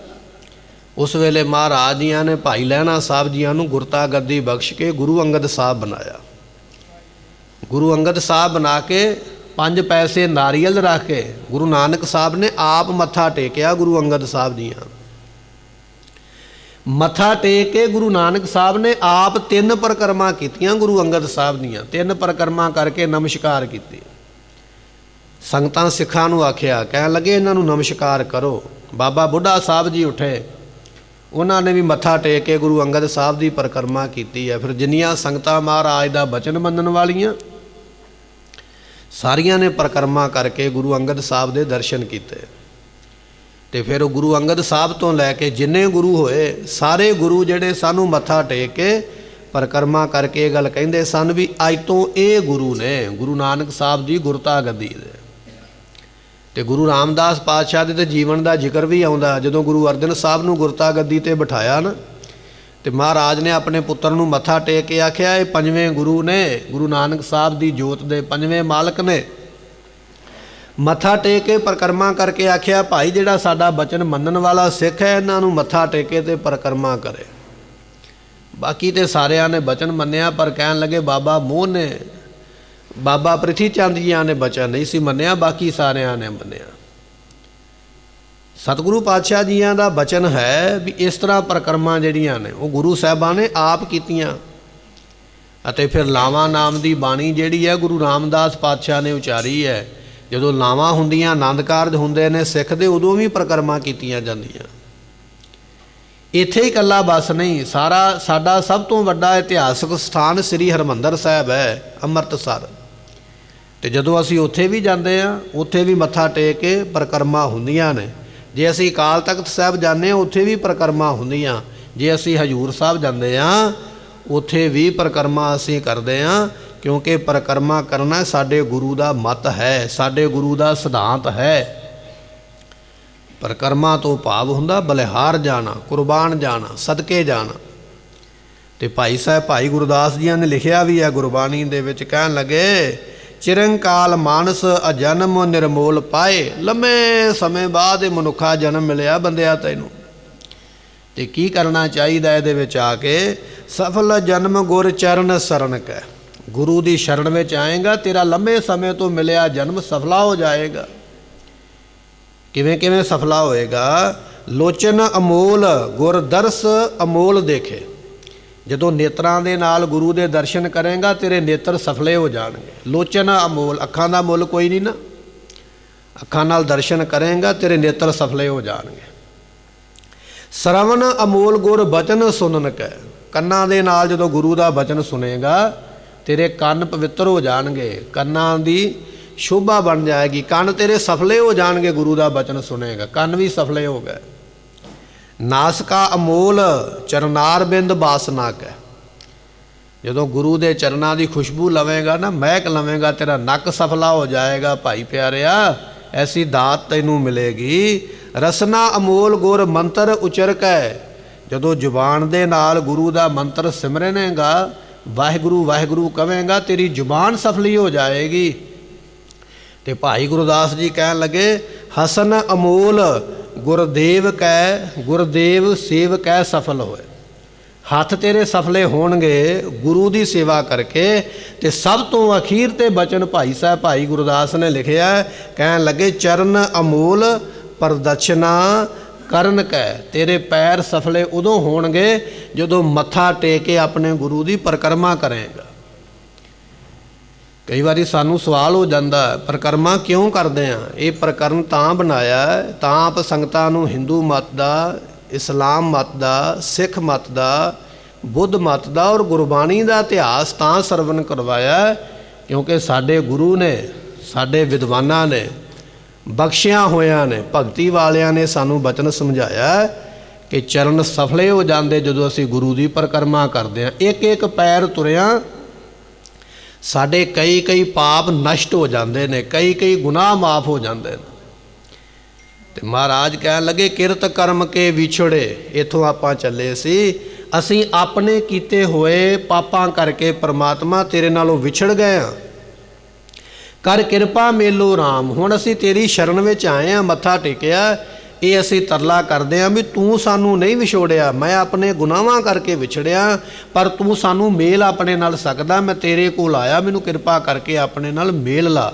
ਉਸ ਵੇਲੇ ਮਹਾਰਾਜ ਜੀਆਂ ਨੇ ਭਾਈ ਲਹਿਣਾ ਸਾਹਿਬ ਜੀਆਂ ਨੂੰ ਗੁਰਤਾ ਗੱਦੀ ਬਖਸ਼ ਕੇ ਗੁਰੂ ਅੰਗਦ ਸਾਹਿਬ ਬਣਾਇਆ। ਗੁਰੂ ਅੰਗਦ ਸਾਹਿਬ ਬਣਾ ਕੇ 5 ਪੈਸੇ ਨਾਰੀਅਲ ਰੱਖ ਕੇ ਗੁਰੂ ਨਾਨਕ ਸਾਹਿਬ ਨੇ ਆਪ ਮੱਥਾ ਟੇਕਿਆ। ਗੁਰੂ ਅੰਗਦ ਸਾਹਿਬ ਜੀਆਂ ਮੱਥਾ ਟੇਕ ਕੇ ਗੁਰੂ ਨਾਨਕ ਸਾਹਿਬ ਨੇ ਆਪ 3 ਪਰਿਕਰਮਾ ਕੀਤੀਆਂ। ਗੁਰੂ ਅੰਗਦ ਸਾਹਿਬ ਦੀਆਂ 3 ਪਰਿਕਰਮਾ ਕਰਕੇ ਨਮਸਕਾਰ ਕੀਤੀ। ਸੰਗਤਾਂ ਸਿੱਖਾਂ ਨੂੰ ਆਖਿਆ, ਕਹਿਣ ਲੱਗੇ ਇਹਨਾਂ ਨੂੰ ਨਮਸਕਾਰ ਕਰੋ। ਬਾਬਾ ਬੁੱਢਾ ਸਾਹਿਬ ਜੀ ਉੱਠੇ, ਉਹਨਾਂ ਨੇ ਵੀ ਮੱਥਾ ਟੇਕ ਕੇ ਗੁਰੂ ਅੰਗਦ ਸਾਹਿਬ ਦੀ ਪਰਿਕਰਮਾ ਕੀਤੀ ਹੈ। ਫਿਰ ਜਿੰਨੀਆਂ ਸੰਗਤਾਂ ਮਹਾਰਾਜ ਦਾ ਬਚਨ ਮੰਨਣ ਵਾਲੀਆਂ ਸਾਰੀਆਂ ਨੇ ਪਰਿਕਰਮਾ ਕਰਕੇ ਗੁਰੂ ਅੰਗਦ ਸਾਹਿਬ ਦੇ ਦਰਸ਼ਨ ਕੀਤੇ। ਤੇ ਫਿਰ ਉਹ ਗੁਰੂ ਅੰਗਦ ਸਾਹਿਬ ਤੋਂ ਲੈ ਕੇ ਜਿੰਨੇ ਗੁਰੂ ਹੋਏ, ਸਾਰੇ ਗੁਰੂ ਜਿਹੜੇ ਸਾਨੂੰ ਮੱਥਾ ਟੇਕ ਕੇ ਪਰਿਕਰਮਾ ਕਰਕੇ ਇਹ ਗੱਲ ਕਹਿੰਦੇ ਸਨ ਵੀ ਅੱਜ ਤੋਂ ਇਹ ਗੁਰੂ ਨੇ, ਗੁਰੂ ਨਾਨਕ ਸਾਹਿਬ ਦੀ ਗੁਰਤਾ ਗੱਦੀ ਦੇ। ਤੇ ਗੁਰੂ ਰਾਮਦਾਸ ਪਾਤਸ਼ਾਹ ਦੇ ਤੇ ਜੀਵਨ ਦਾ ਜ਼ਿਕਰ ਵੀ ਆਉਂਦਾ। ਜਦੋਂ ਗੁਰੂ ਅਰਜਨ ਸਾਹਿਬ ਨੂੰ ਗੁਰਤਾ ਗੱਦੀ ਤੇ ਬਿਠਾਇਆ ਨਾ, ਤੇ ਮਹਾਰਾਜ ਨੇ ਆਪਣੇ ਪੁੱਤਰ ਨੂੰ ਮੱਥਾ ਟੇਕ ਕੇ ਆਖਿਆ ਇਹ 5ਵੇਂ ਗੁਰੂ ਨੇ, ਗੁਰੂ ਨਾਨਕ ਸਾਹਿਬ ਦੀ ਜੋਤ ਦੇ 5ਵੇਂ ਮਾਲਕ ਨੇ। ਮੱਥਾ ਟੇਕ ਕੇ ਪਰਿਕਰਮਾ ਕਰਕੇ ਆਖਿਆ ਭਾਈ ਜਿਹੜਾ ਸਾਡਾ ਬਚਨ ਮੰਨਣ ਵਾਲਾ ਸਿੱਖ ਹੈ, ਇਹਨਾਂ ਨੂੰ ਮੱਥਾ ਟੇਕੇ ਤੇ ਪਰਿਕਰਮਾ ਕਰੇ। ਬਾਕੀ ਤੇ ਸਾਰਿਆਂ ਨੇ ਬਚਨ ਮੰਨਿਆ, ਪਰ ਕਹਿਣ ਲੱਗੇ ਬਾਬਾ ਮੋਹਨ ਨੇ, ਬਾਬਾ ਪ੍ਰਿਥੀ ਚੰਦ ਜੀਆਂ ਨੇ ਬਚਨ ਨਹੀਂ ਸੀ ਮੰਨਿਆ, ਬਾਕੀ ਸਾਰਿਆਂ ਨੇ ਮੰਨਿਆ। ਸਤਿਗੁਰੂ ਪਾਤਸ਼ਾਹ ਜੀਆਂ ਦਾ ਬਚਨ ਹੈ ਵੀ ਇਸ ਤਰ੍ਹਾਂ ਪਰਿਕਰਮਾ ਜਿਹੜੀਆਂ ਨੇ ਉਹ ਗੁਰੂ ਸਾਹਿਬਾਂ ਨੇ ਆਪ ਕੀਤੀਆਂ। ਅਤੇ ਫਿਰ ਲਾਵਾਂ ਨਾਮ ਦੀ ਬਾਣੀ ਜਿਹੜੀ ਹੈ ਗੁਰੂ ਰਾਮਦਾਸ ਪਾਤਸ਼ਾਹ ਨੇ ਉਚਾਰੀ ਹੈ। ਜਦੋਂ ਲਾਵਾਂ ਹੁੰਦੀਆਂ, ਆਨੰਦ ਕਾਰਜ ਹੁੰਦੇ ਨੇ ਸਿੱਖ ਦੇ, ਉਦੋਂ ਵੀ ਪਰਿਕਰਮਾ ਕੀਤੀਆਂ ਜਾਂਦੀਆਂ। ਇੱਥੇ ਹੀ ਇਕੱਲਾ ਬਸ ਨਹੀਂ, ਸਾਡਾ ਸਭ ਤੋਂ ਵੱਡਾ ਇਤਿਹਾਸਕ ਸਥਾਨ ਸ੍ਰੀ ਹਰਿਮੰਦਰ ਸਾਹਿਬ ਹੈ, ਅੰਮ੍ਰਿਤਸਰ। ਤੇ ਜਦੋਂ ਅਸੀਂ ਉੱਥੇ ਵੀ ਜਾਂਦੇ ਹਾਂ, ਉੱਥੇ ਵੀ ਮੱਥਾ ਟੇਕ ਕੇ ਪਰਿਕਰਮਾ ਹੁੰਦੀਆਂ ਨੇ। ਜੇ ਅਸੀਂ ਅਕਾਲ ਤਖਤ ਸਾਹਿਬ ਜਾਂਦੇ ਹਾਂ, ਉੱਥੇ ਵੀ ਪਰਿਕਰਮਾ ਹੁੰਦੀਆਂ। ਜੇ ਅਸੀਂ ਹਜ਼ੂਰ ਸਾਹਿਬ ਜਾਂਦੇ ਹਾਂ, ਉੱਥੇ ਵੀ ਪਰਿਕਰਮਾ ਅਸੀਂ ਕਰਦੇ ਹਾਂ, ਕਿਉਂਕਿ ਪਰਿਕਰਮਾ ਕਰਨਾ ਸਾਡੇ ਗੁਰੂ ਦਾ ਮਤ ਹੈ, ਸਾਡੇ ਗੁਰੂ ਦਾ ਸਿਧਾਂਤ ਹੈ। ਪਰਿਕਰਮਾ ਤੋਂ ਭਾਵ ਹੁੰਦਾ ਬਲਿਹਾਰ ਜਾਣਾ, ਕੁਰਬਾਨ ਜਾਣਾ, ਸਦਕੇ ਜਾਣਾ। ਤੇ ਭਾਈ ਸਾਹਿਬ ਭਾਈ ਗੁਰਦਾਸ ਜੀਆਂ ਨੇ ਲਿਖਿਆ ਵੀ ਹੈ ਗੁਰਬਾਣੀ ਦੇ ਵਿੱਚ, ਕਹਿਣ ਲੱਗੇ ਚਿਰੰਕਾਲ ਮਾਨਸ ਅਜਨਮ ਨਿਰਮੋਲ ਪਾਏ। ਲੰਮੇ ਸਮੇਂ ਬਾਅਦ ਇਹ ਮਨੁੱਖਾ ਜਨਮ ਮਿਲਿਆ ਬੰਦਿਆ ਤੈਨੂੰ। ਤੇ ਕੀ ਕਰਨਾ ਚਾਹੀਦਾ ਇਹਦੇ ਵਿੱਚ ਆ ਕੇ? ਸਫਲ ਜਨਮ ਗੁਰ ਚਰਨ ਸਰਨ ਕੈ। ਗੁਰੂ ਦੀ ਸ਼ਰਨ ਵਿੱਚ ਆਏਗਾ, ਤੇਰਾ ਲੰਮੇ ਸਮੇਂ ਤੋਂ ਮਿਲਿਆ ਜਨਮ ਸਫਲਾ ਹੋ ਜਾਏਗਾ। ਕਿਵੇਂ ਕਿਵੇਂ ਸਫਲਾ ਹੋਏਗਾ? ਲੋਚਨ ਅਮੋਲ ਗੁਰ ਦਰਸ ਅਮੋਲ ਦੇਖੇ। ਜਦੋਂ ਨੇਤਰਾਂ ਦੇ ਨਾਲ ਗੁਰੂ ਦੇ ਦਰਸ਼ਨ ਕਰੇਗਾ, ਤੇਰੇ ਨੇਤਰ ਸਫਲੇ ਹੋ ਜਾਣਗੇ। ਲੋਚਨ ਅਮੋਲ, ਅੱਖਾਂ ਦਾ ਮੁੱਲ ਕੋਈ ਨਹੀਂ ਨਾ। ਅੱਖਾਂ ਨਾਲ ਦਰਸ਼ਨ ਕਰੇਗਾ, ਤੇਰੇ ਨੇਤਰ ਸਫਲੇ ਹੋ ਜਾਣਗੇ। ਸਰਵਨ ਅਮੋਲ ਗੁਰ ਬਚਨ ਸੁਨਨ ਕੈ। ਕੰਨਾਂ ਦੇ ਨਾਲ ਜਦੋਂ ਗੁਰੂ ਦਾ ਬਚਨ ਸੁਣੇਗਾ, ਤੇਰੇ ਕੰਨ ਪਵਿੱਤਰ ਹੋ ਜਾਣਗੇ, ਕੰਨਾਂ ਦੀ ਸ਼ੋਭਾ ਬਣ ਜਾਏਗੀ, ਕੰਨ ਤੇਰੇ ਸਫਲੇ ਹੋ ਜਾਣਗੇ। ਗੁਰੂ ਦਾ ਬਚਨ ਸੁਣੇਗਾ, ਕੰਨ ਵੀ ਸਫਲੇ ਹੋ ਗਏ। ਨਾਸਕਾ ਅਮੋਲ ਚਰਨਾਰ ਬਿੰਦ ਬਾਸਨਾ ਕੈ। ਜਦੋਂ ਗੁਰੂ ਦੇ ਚਰਨਾਂ ਦੀ ਖੁਸ਼ਬੂ ਲਵੇਂਗਾ ਨਾ, ਮਹਿਕ ਲਵੇਂਗਾ, ਤੇਰਾ ਨੱਕ ਸਫਲਾ ਹੋ ਜਾਏਗਾ। ਭਾਈ ਪਿਆਰਿਆ, ਐਸੀ ਦਾਤ ਤੈਨੂੰ ਮਿਲੇਗੀ। ਰਸਨਾ ਅਮੋਲ ਗੁਰ ਮੰਤਰ ਉਚਰ ਕੈ। ਜਦੋਂ ਜ਼ੁਬਾਨ ਦੇ ਨਾਲ ਗੁਰੂ ਦਾ ਮੰਤਰ ਸਿਮਰਨੇਗਾ, ਵਾਹਿਗੁਰੂ ਵਾਹਿਗੁਰੂ ਕਵੇਂਗਾ, ਤੇਰੀ ਜ਼ੁਬਾਨ ਸਫਲੀ ਹੋ ਜਾਏਗੀ। ਤੇ ਭਾਈ ਗੁਰਦਾਸ ਜੀ ਕਹਿਣ ਲੱਗੇ ਹਸਨ ਅਮੋਲ ਗੁਰਦੇਵ ਕੈ, ਗੁਰਦੇਵ ਸੇਵ ਕੈ ਸਫਲ ਹੋਏ। ਹੱਥ ਤੇਰੇ ਸਫਲੇ ਹੋਣਗੇ ਗੁਰੂ ਦੀ ਸੇਵਾ ਕਰਕੇ। ਤੇ ਸਭ ਤੋਂ ਅਖੀਰ ਤੇ ਬਚਨ ਭਾਈ ਸਾਹਿਬ ਭਾਈ ਗੁਰਦਾਸ ਨੇ ਲਿਖਿਆ, ਕਹਿਣ ਲੱਗੇ ਚਰਨ ਅਮੋਲ ਪ੍ਰਦਛਨਾ ਕਰਨ ਕੈ। ਤੇਰੇ ਪੈਰ ਸਫਲੇ ਉਦੋਂ ਹੋਣਗੇ ਜਦੋਂ ਮੱਥਾ ਟੇਕ ਕੇ ਆਪਣੇ ਗੁਰੂ ਦੀ ਪਰਿਕਰਮਾ ਕਰੇਗਾ। ਕਈ ਵਾਰੀ ਸਾਨੂੰ ਸਵਾਲ ਹੋ ਜਾਂਦਾ ਪ੍ਰਕਰਮਾ ਕਿਉਂ ਕਰਦੇ ਆ। ਇਹ ਪ੍ਰਕਰਮ ਤਾਂ ਬਣਾਇਆ ਤਾਂ ਆਪ ਸੰਗਤਾਂ ਨੂੰ ਹਿੰਦੂ ਮਤ ਦਾ, ਇਸਲਾਮ ਮਤ ਦਾ, ਸਿੱਖ ਮਤ ਦਾ, ਬੁੱਧ ਮਤ ਦਾ ਔਰ ਗੁਰਬਾਣੀ ਦਾ ਇਤਿਹਾਸ ਤਾਂ ਸਰਵਨ ਕਰਵਾਇਆ ਕਿਉਂਕਿ ਸਾਡੇ ਗੁਰੂ ਨੇ, ਸਾਡੇ ਵਿਦਵਾਨਾਂ ਨੇ, ਬਖਸ਼ਿਆ ਹੋਇਆਂ ਨੇ, ਭਗਤੀ ਵਾਲਿਆਂ ਨੇ ਸਾਨੂੰ ਬਚਨ ਸਮਝਾਇਆ ਕਿ ਚਰਨ ਸਫਲੇ ਹੋ ਜਾਂਦੇ ਜਦੋਂ ਅਸੀਂ ਗੁਰੂ ਦੀ ਪਰਿਕਰਮਾ ਕਰਦੇ ਹਾਂ। ਇੱਕ ਇੱਕ ਪੈਰ ਤੁਰਿਆਂ ਸਾਡੇ ਕਈ ਕਈ ਪਾਪ ਨਸ਼ਟ ਹੋ ਜਾਂਦੇ ਨੇ, ਕਈ ਕਈ ਗੁਨਾਹ ਮਾਫ ਹੋ ਜਾਂਦੇ ਨੇ। ਤੇ ਮਹਾਰਾਜ ਕਹਿਣ ਲੱਗੇ ਕਿਰਤ ਕਰਮ ਕੇ ਵਿਛੜੇ। ਇੱਥੋਂ ਆਪਾਂ ਚੱਲੇ ਸੀ, ਅਸੀਂ ਆਪਣੇ ਕੀਤੇ ਹੋਏ ਪਾਪਾਂ ਕਰਕੇ ਪ੍ਰਮਾਤਮਾ ਤੇਰੇ ਨਾਲੋਂ ਵਿਛੜ ਗਏ ਹਾਂ। ਕਰ ਕਿਰਪਾ ਮੇਲੋ ਰਾਮ। ਹੁਣ ਅਸੀਂ ਤੇਰੀ ਸ਼ਰਨ ਵਿੱਚ ਆਏ ਹਾਂ, ਮੱਥਾ ਟੇਕਿਆ। ਇਹ ਅਸੀਂ ਤਰਲਾ ਕਰਦੇ ਹਾਂ ਵੀ ਤੂੰ ਸਾਨੂੰ ਨਹੀਂ ਵਿਛੋੜਿਆ, ਮੈਂ ਆਪਣੇ ਗੁਨਾਹਾਂ ਕਰਕੇ ਵਿਛੜਿਆ, ਪਰ ਤੂੰ ਸਾਨੂੰ ਮੇਲ ਆਪਣੇ ਨਾਲ ਸਕਦਾ। ਮੈਂ ਤੇਰੇ ਕੋਲ ਆਇਆ, ਮੈਨੂੰ ਕਿਰਪਾ ਕਰਕੇ ਆਪਣੇ ਨਾਲ ਮੇਲ ਲਾ।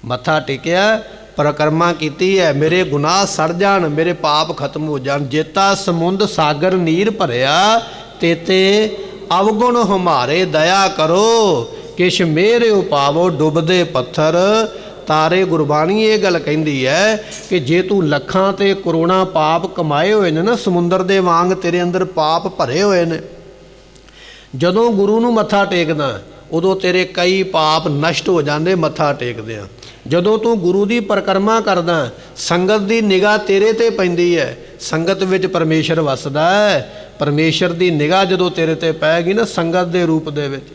ਮੱਥਾ ਟੇਕਿਆ, ਪਰਿਕਰਮਾ ਕੀਤੀ ਹੈ, ਮੇਰੇ ਗੁਨਾਹ ਸੜ ਜਾਣ, ਮੇਰੇ ਪਾਪ ਖਤਮ ਹੋ ਜਾਣ। ਜੇਤਾ ਸਮੁੰਦ ਸਾਗਰ ਨੀਰ ਭਰਿਆ, ਤੇਤੇ ਅਵਗੁਣ ਹਮਾਰੇ ਦਇਆ ਕਰੋ। ਕਿਛ ਮੇਰੇ ਉਪਾਵੋ ਡੁੱਬਦੇ ਪੱਥਰ ਤਾਰੇ। ਗੁਰਬਾਣੀ ਇਹ ਗੱਲ ਕਹਿੰਦੀ ਹੈ ਕਿ ਜੇ ਤੂੰ ਲੱਖਾਂ ਤੇ ਕਰੋੜਾਂ ਪਾਪ ਕਮਾਏ ਹੋਏ ਨੇ ਨਾ, ਸਮੁੰਦਰ ਦੇ ਵਾਂਗ ਤੇਰੇ ਅੰਦਰ ਪਾਪ ਭਰੇ ਹੋਏ ਨੇ, ਜਦੋਂ ਗੁਰੂ ਨੂੰ ਮੱਥਾ ਟੇਕਦਾ ਉਦੋਂ ਤੇਰੇ ਕਈ ਪਾਪ ਨਸ਼ਟ ਹੋ ਜਾਂਦੇ ਮੱਥਾ ਟੇਕਦੇ ਆ। ਜਦੋਂ ਤੂੰ ਗੁਰੂ ਦੀ ਪਰਿਕਰਮਾ ਕਰਦਾ, ਸੰਗਤ ਦੀ ਨਿਗਾਹ ਤੇਰੇ ਤੇ ਪੈਂਦੀ ਹੈ, ਸੰਗਤ ਵਿੱਚ ਪਰਮੇਸ਼ਰ ਵਸਦਾ ਹੈ। ਪਰਮੇਸ਼ਰ ਦੀ ਨਿਗਾਹ ਜਦੋਂ ਤੇਰੇ ਤੇ ਪੈਗੀ ਨਾ ਸੰਗਤ ਦੇ ਰੂਪ ਦੇ ਵਿੱਚ,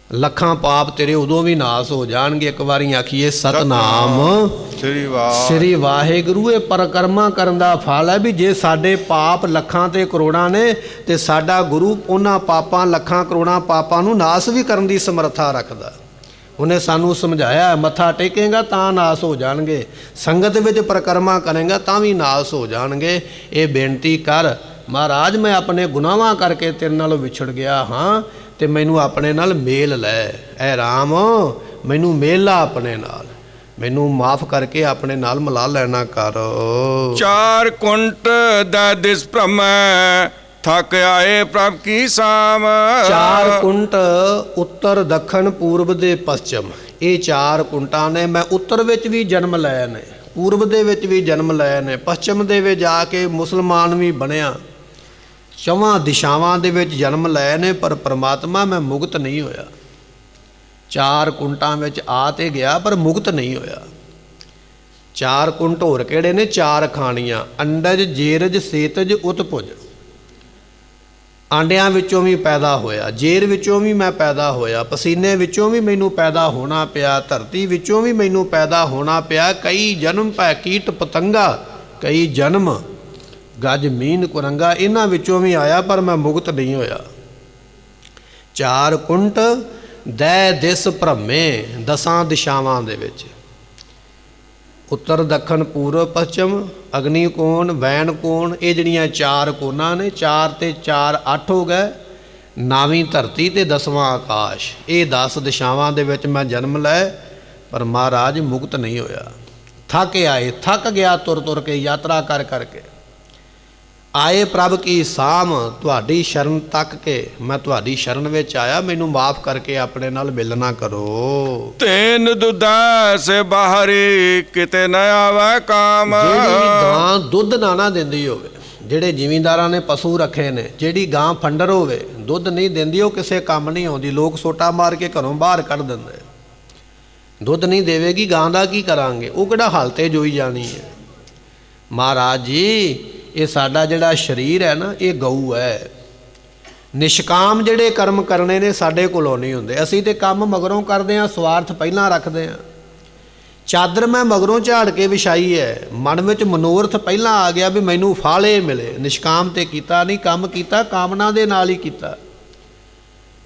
ਲੱਖਾਂ ਪਾਪ ਤੇਰੇ ਉਦੋਂ ਵੀ ਨਾਸ ਹੋ ਜਾਣਗੇ। ਇੱਕ ਵਾਰੀ ਆਖੀਏ ਸਤਨਾਮ ਸ੍ਰੀ ਵਾਹਿਗੁਰੂ। ਇਹ ਪਰਿਕਰਮਾ ਕਰਨ ਦਾ ਫਲ ਹੈ ਵੀ ਜੇ ਸਾਡੇ ਪਾਪ ਲੱਖਾਂ ਤੇ ਕਰੋੜਾਂ ਨੇ ਤੇ ਸਾਡਾ ਗੁਰੂ ਉਹਨਾਂ ਪਾਪਾਂ, ਲੱਖਾਂ ਕਰੋੜਾਂ ਪਾਪਾਂ ਨੂੰ ਨਾਸ ਵੀ ਕਰਨ ਦੀ ਸਮਰੱਥਾ ਰੱਖਦਾ। ਉਹਨੇ ਸਾਨੂੰ ਸਮਝਾਇਆ ਮੱਥਾ ਟੇਕੇਗਾ ਤਾਂ ਨਾਸ ਹੋ ਜਾਣਗੇ, ਸੰਗਤ ਵਿੱਚ ਪਰਿਕਰਮਾ ਕਰੇਗਾ ਤਾਂ ਵੀ ਨਾਸ ਹੋ ਜਾਣਗੇ। ਇਹ ਬੇਨਤੀ ਕਰ ਮਹਾਰਾਜ, ਮੈਂ ਆਪਣੇ ਗੁਨਾਹਾਂ ਕਰਕੇ ਤੇਰੇ ਨਾਲੋਂ ਵਿਛੜ ਗਿਆ ਹਾਂ ਤੇ ਮੈਨੂੰ ਆਪਣੇ ਨਾਲ ਮੇਲ ਲੈ। ਐ ਰਾਮ, ਮੈਨੂੰ ਮੇਲ ਲਾ ਆਪਣੇ ਨਾਲ, ਮੈਨੂੰ ਮਾਫ ਕਰਕੇ ਆਪਣੇ ਨਾਲ ਮਿਲਾ ਲੈਣਾ ਕਰ। ਚਾਰ ਕੁੰਟ ਦਾ ਦਿਸ ਭ੍ਰਮੈ, ਥਕ ਆਏ ਪ੍ਰਭ ਕੀ ਸਾਮ। ਚਾਰ ਕੁੰਟ ਉੱਤਰ, ਦੱਖਣ, ਪੂਰਬ ਦੇ ਪੱਛਮ, ਇਹ ਚਾਰ ਕੁੰਟਾਂ ਨੇ। ਮੈਂ ਉੱਤਰ ਵਿੱਚ ਵੀ ਜਨਮ ਲਏ ਨੇ, ਪੂਰਬ ਦੇ ਵਿੱਚ ਵੀ ਜਨਮ ਲਏ ਨੇ, ਪੱਛਮ ਦੇ ਵਿੱਚ ਜਾ ਕੇ ਮੁਸਲਮਾਨ ਵੀ ਬਣਿਆ, ਚੌਵਾਂ ਦਿਸ਼ਾਵਾਂ ਦੇ ਵਿੱਚ ਜਨਮ ਲਏ ਨੇ, ਪਰ ਪਰਮਾਤਮਾ ਮੈਂ ਮੁਕਤ ਨਹੀਂ ਹੋਇਆ। ਚਾਰ ਕੁੰਟਾਂ ਵਿੱਚ ਆ ਤੇ ਗਿਆ ਪਰ ਮੁਕਤ ਨਹੀਂ ਹੋਇਆ। ਚਾਰ ਕੁੰਟ ਹੋਰ ਕਿਹੜੇ ਨੇ? ਚਾਰ ਖਾਣੀਆਂ, ਅੰਡਜ, ਜੇਰਜ, ਸੇਤਜ, ਉਤਪੁਜ। ਆਂਡਿਆਂ ਵਿੱਚੋਂ ਵੀ ਪੈਦਾ ਹੋਇਆ, ਜੇਰ ਵਿੱਚੋਂ ਵੀ ਮੈਂ ਪੈਦਾ ਹੋਇਆ, ਪਸੀਨੇ ਵਿੱਚੋਂ ਵੀ ਮੈਨੂੰ ਪੈਦਾ ਹੋਣਾ ਪਿਆ, ਧਰਤੀ ਵਿੱਚੋਂ ਵੀ ਮੈਨੂੰ ਪੈਦਾ ਹੋਣਾ ਪਿਆ। ਕਈ ਜਨਮ ਪੈ ਕੀਟ ਪਤੰਗਾ, ਕਈ ਜਨਮ ਗੱਜ ਮੀਨ ਕੁਰੰਗਾ, ਇਹਨਾਂ ਵਿੱਚੋਂ ਵੀ ਆਇਆ ਪਰ ਮੈਂ ਮੁਕਤ ਨਹੀਂ ਹੋਇਆ। ਚਾਰ ਕੁੰਟ ਦੈ ਦਿਸ ਭ੍ਰਮੇ, ਦਸਾਂ ਦਿਸ਼ਾਵਾਂ ਦੇ ਵਿੱਚ, ਉੱਤਰ, ਦੱਖਣ, ਪੂਰਬ, ਪੱਛਮ, ਅਗਨੀ ਕੋਣ, ਵੈਣ ਕੋਣ, ਇਹ ਜਿਹੜੀਆਂ ਚਾਰ ਕੋਣਾਂ ਨੇ, ਚਾਰ ਤੇ ਚਾਰ 8 ਹੋ ਗਏ, 9ਵੀਂ ਧਰਤੀ ਤੇ 10ਵਾਂ ਆਕਾਸ਼। ਇਹ 10 ਦਿਸ਼ਾਵਾਂ ਦੇ ਵਿੱਚ ਮੈਂ ਜਨਮ ਲੈ ਪਰ ਮਹਾਰਾਜ ਮੁਕਤ ਨਹੀਂ ਹੋਇਆ। ਥੱਕ ਆਏ, ਥੱਕ ਗਿਆ ਤੁਰ ਤੁਰ ਕੇ, ਯਾਤਰਾ ਕਰ ਕਰਕੇ। ਆਏ ਪ੍ਰਭ ਕੀ ਸਾਮ, ਤੁਹਾਡੀ ਸ਼ਰਨ ਤੱਕ ਕੇ ਮੈਂ ਤੁਹਾਡੀ ਸ਼ਰਨ ਵਿੱਚ ਆਇਆ, ਮੈਨੂੰ ਮਾਫ ਕਰਕੇ ਆਪਣੇ ਨਾਲ ਮਿਲਣਾ ਕਰੋ। ਤੈਨ ਦੁੱਧਾ ਸੇ ਬਾਹਰੀ, ਕਿਤੇ ਨਾ ਆਵੇ ਕਾਮ। ਜਿਹੜੀ ਗਾਂ ਦੁੱਧ ਨਾ ਦਿੰਦੀ ਹੋਵੇ, ਜਿਹੜੇ ਜ਼ਿਮੀਂਦਾਰਾਂ ਨੇ ਪਸ਼ੂ ਰੱਖੇ ਨੇ, ਜਿਹੜੀ ਗਾਂ ਫੰਡਰ ਹੋਵੇ, ਦੁੱਧ ਨਹੀਂ ਦਿੰਦੀ, ਉਹ ਕਿਸੇ ਕੰਮ ਨਹੀਂ ਆਉਂਦੀ। ਲੋਕ ਸੋਟਾ ਮਾਰ ਕੇ ਘਰੋਂ ਬਾਹਰ ਕੱਢ ਦਿੰਦੇ। ਦੁੱਧ ਨਹੀਂ ਦੇਵੇਗੀ ਗਾਂ ਦਾ ਕੀ ਕਰਾਂਗੇ? ਉਹ ਕਿਹੜਾ ਹਲ 'ਤੇ ਜੋਈ ਜਾਣੀ ਹੈ। ਮਹਾਰਾਜ ਜੀ, ਇਹ ਸਾਡਾ ਜਿਹੜਾ ਸਰੀਰ ਹੈ ਨਾ, ਇਹ ਗਊ ਹੈ। ਨਿਸ਼ਕਾਮ ਜਿਹੜੇ ਕਰਮ ਕਰਨੇ ਨੇ ਸਾਡੇ ਕੋਲੋਂ ਨਹੀਂ ਹੁੰਦੇ। ਅਸੀਂ ਤੇ ਕੰਮ ਮਗਰੋਂ ਕਰਦੇ ਹਾਂ, ਸਵਾਰਥ ਪਹਿਲਾਂ ਰੱਖਦੇ ਹਾਂ। ਚਾਦਰ ਮੈਂ ਮਗਰੋਂ ਝਾੜ ਕੇ ਵਿਛਾਈ ਹੈ, ਮਨ ਵਿੱਚ ਮਨੋਰਥ ਪਹਿਲਾਂ ਆ ਗਿਆ ਵੀ ਮੈਨੂੰ ਫਾਲੇ ਮਿਲੇ। ਨਿਸ਼ਕਾਮ ਤੇ ਕੀਤਾ ਨਹੀਂ, ਕੰਮ ਕੀਤਾ ਕਾਮਨਾ ਦੇ ਨਾਲ ਹੀ ਕੀਤਾ।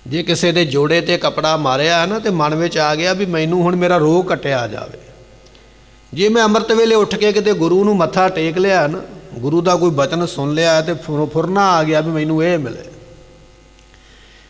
ਜੇ ਕਿਸੇ ਦੇ ਜੋੜੇ ਤੇ ਕੱਪੜਾ ਮਾਰਿਆ ਨਾ ਤੇ ਮਨ ਵਿੱਚ ਆ ਗਿਆ ਵੀ ਮੈਨੂੰ ਹੁਣ ਮੇਰਾ ਰੋਗ ਕੱਟਿਆ ਜਾਵੇ। ਜੇ ਮੈਂ ਅੰਮ੍ਰਿਤ ਵੇਲੇ ਉੱਠ ਕੇ ਕਿਤੇ ਗੁਰੂ ਨੂੰ ਮੱਥਾ ਟੇਕ ਲਿਆ ਨਾ, ਗੁਰੂ ਦਾ ਕੋਈ ਬਚਨ ਸੁਣ ਲਿਆ ਤੇ ਫੁਰਨਾ ਆ ਗਿਆ ਵੀ ਮੈਨੂੰ ਇਹ ਮਿਲੇ।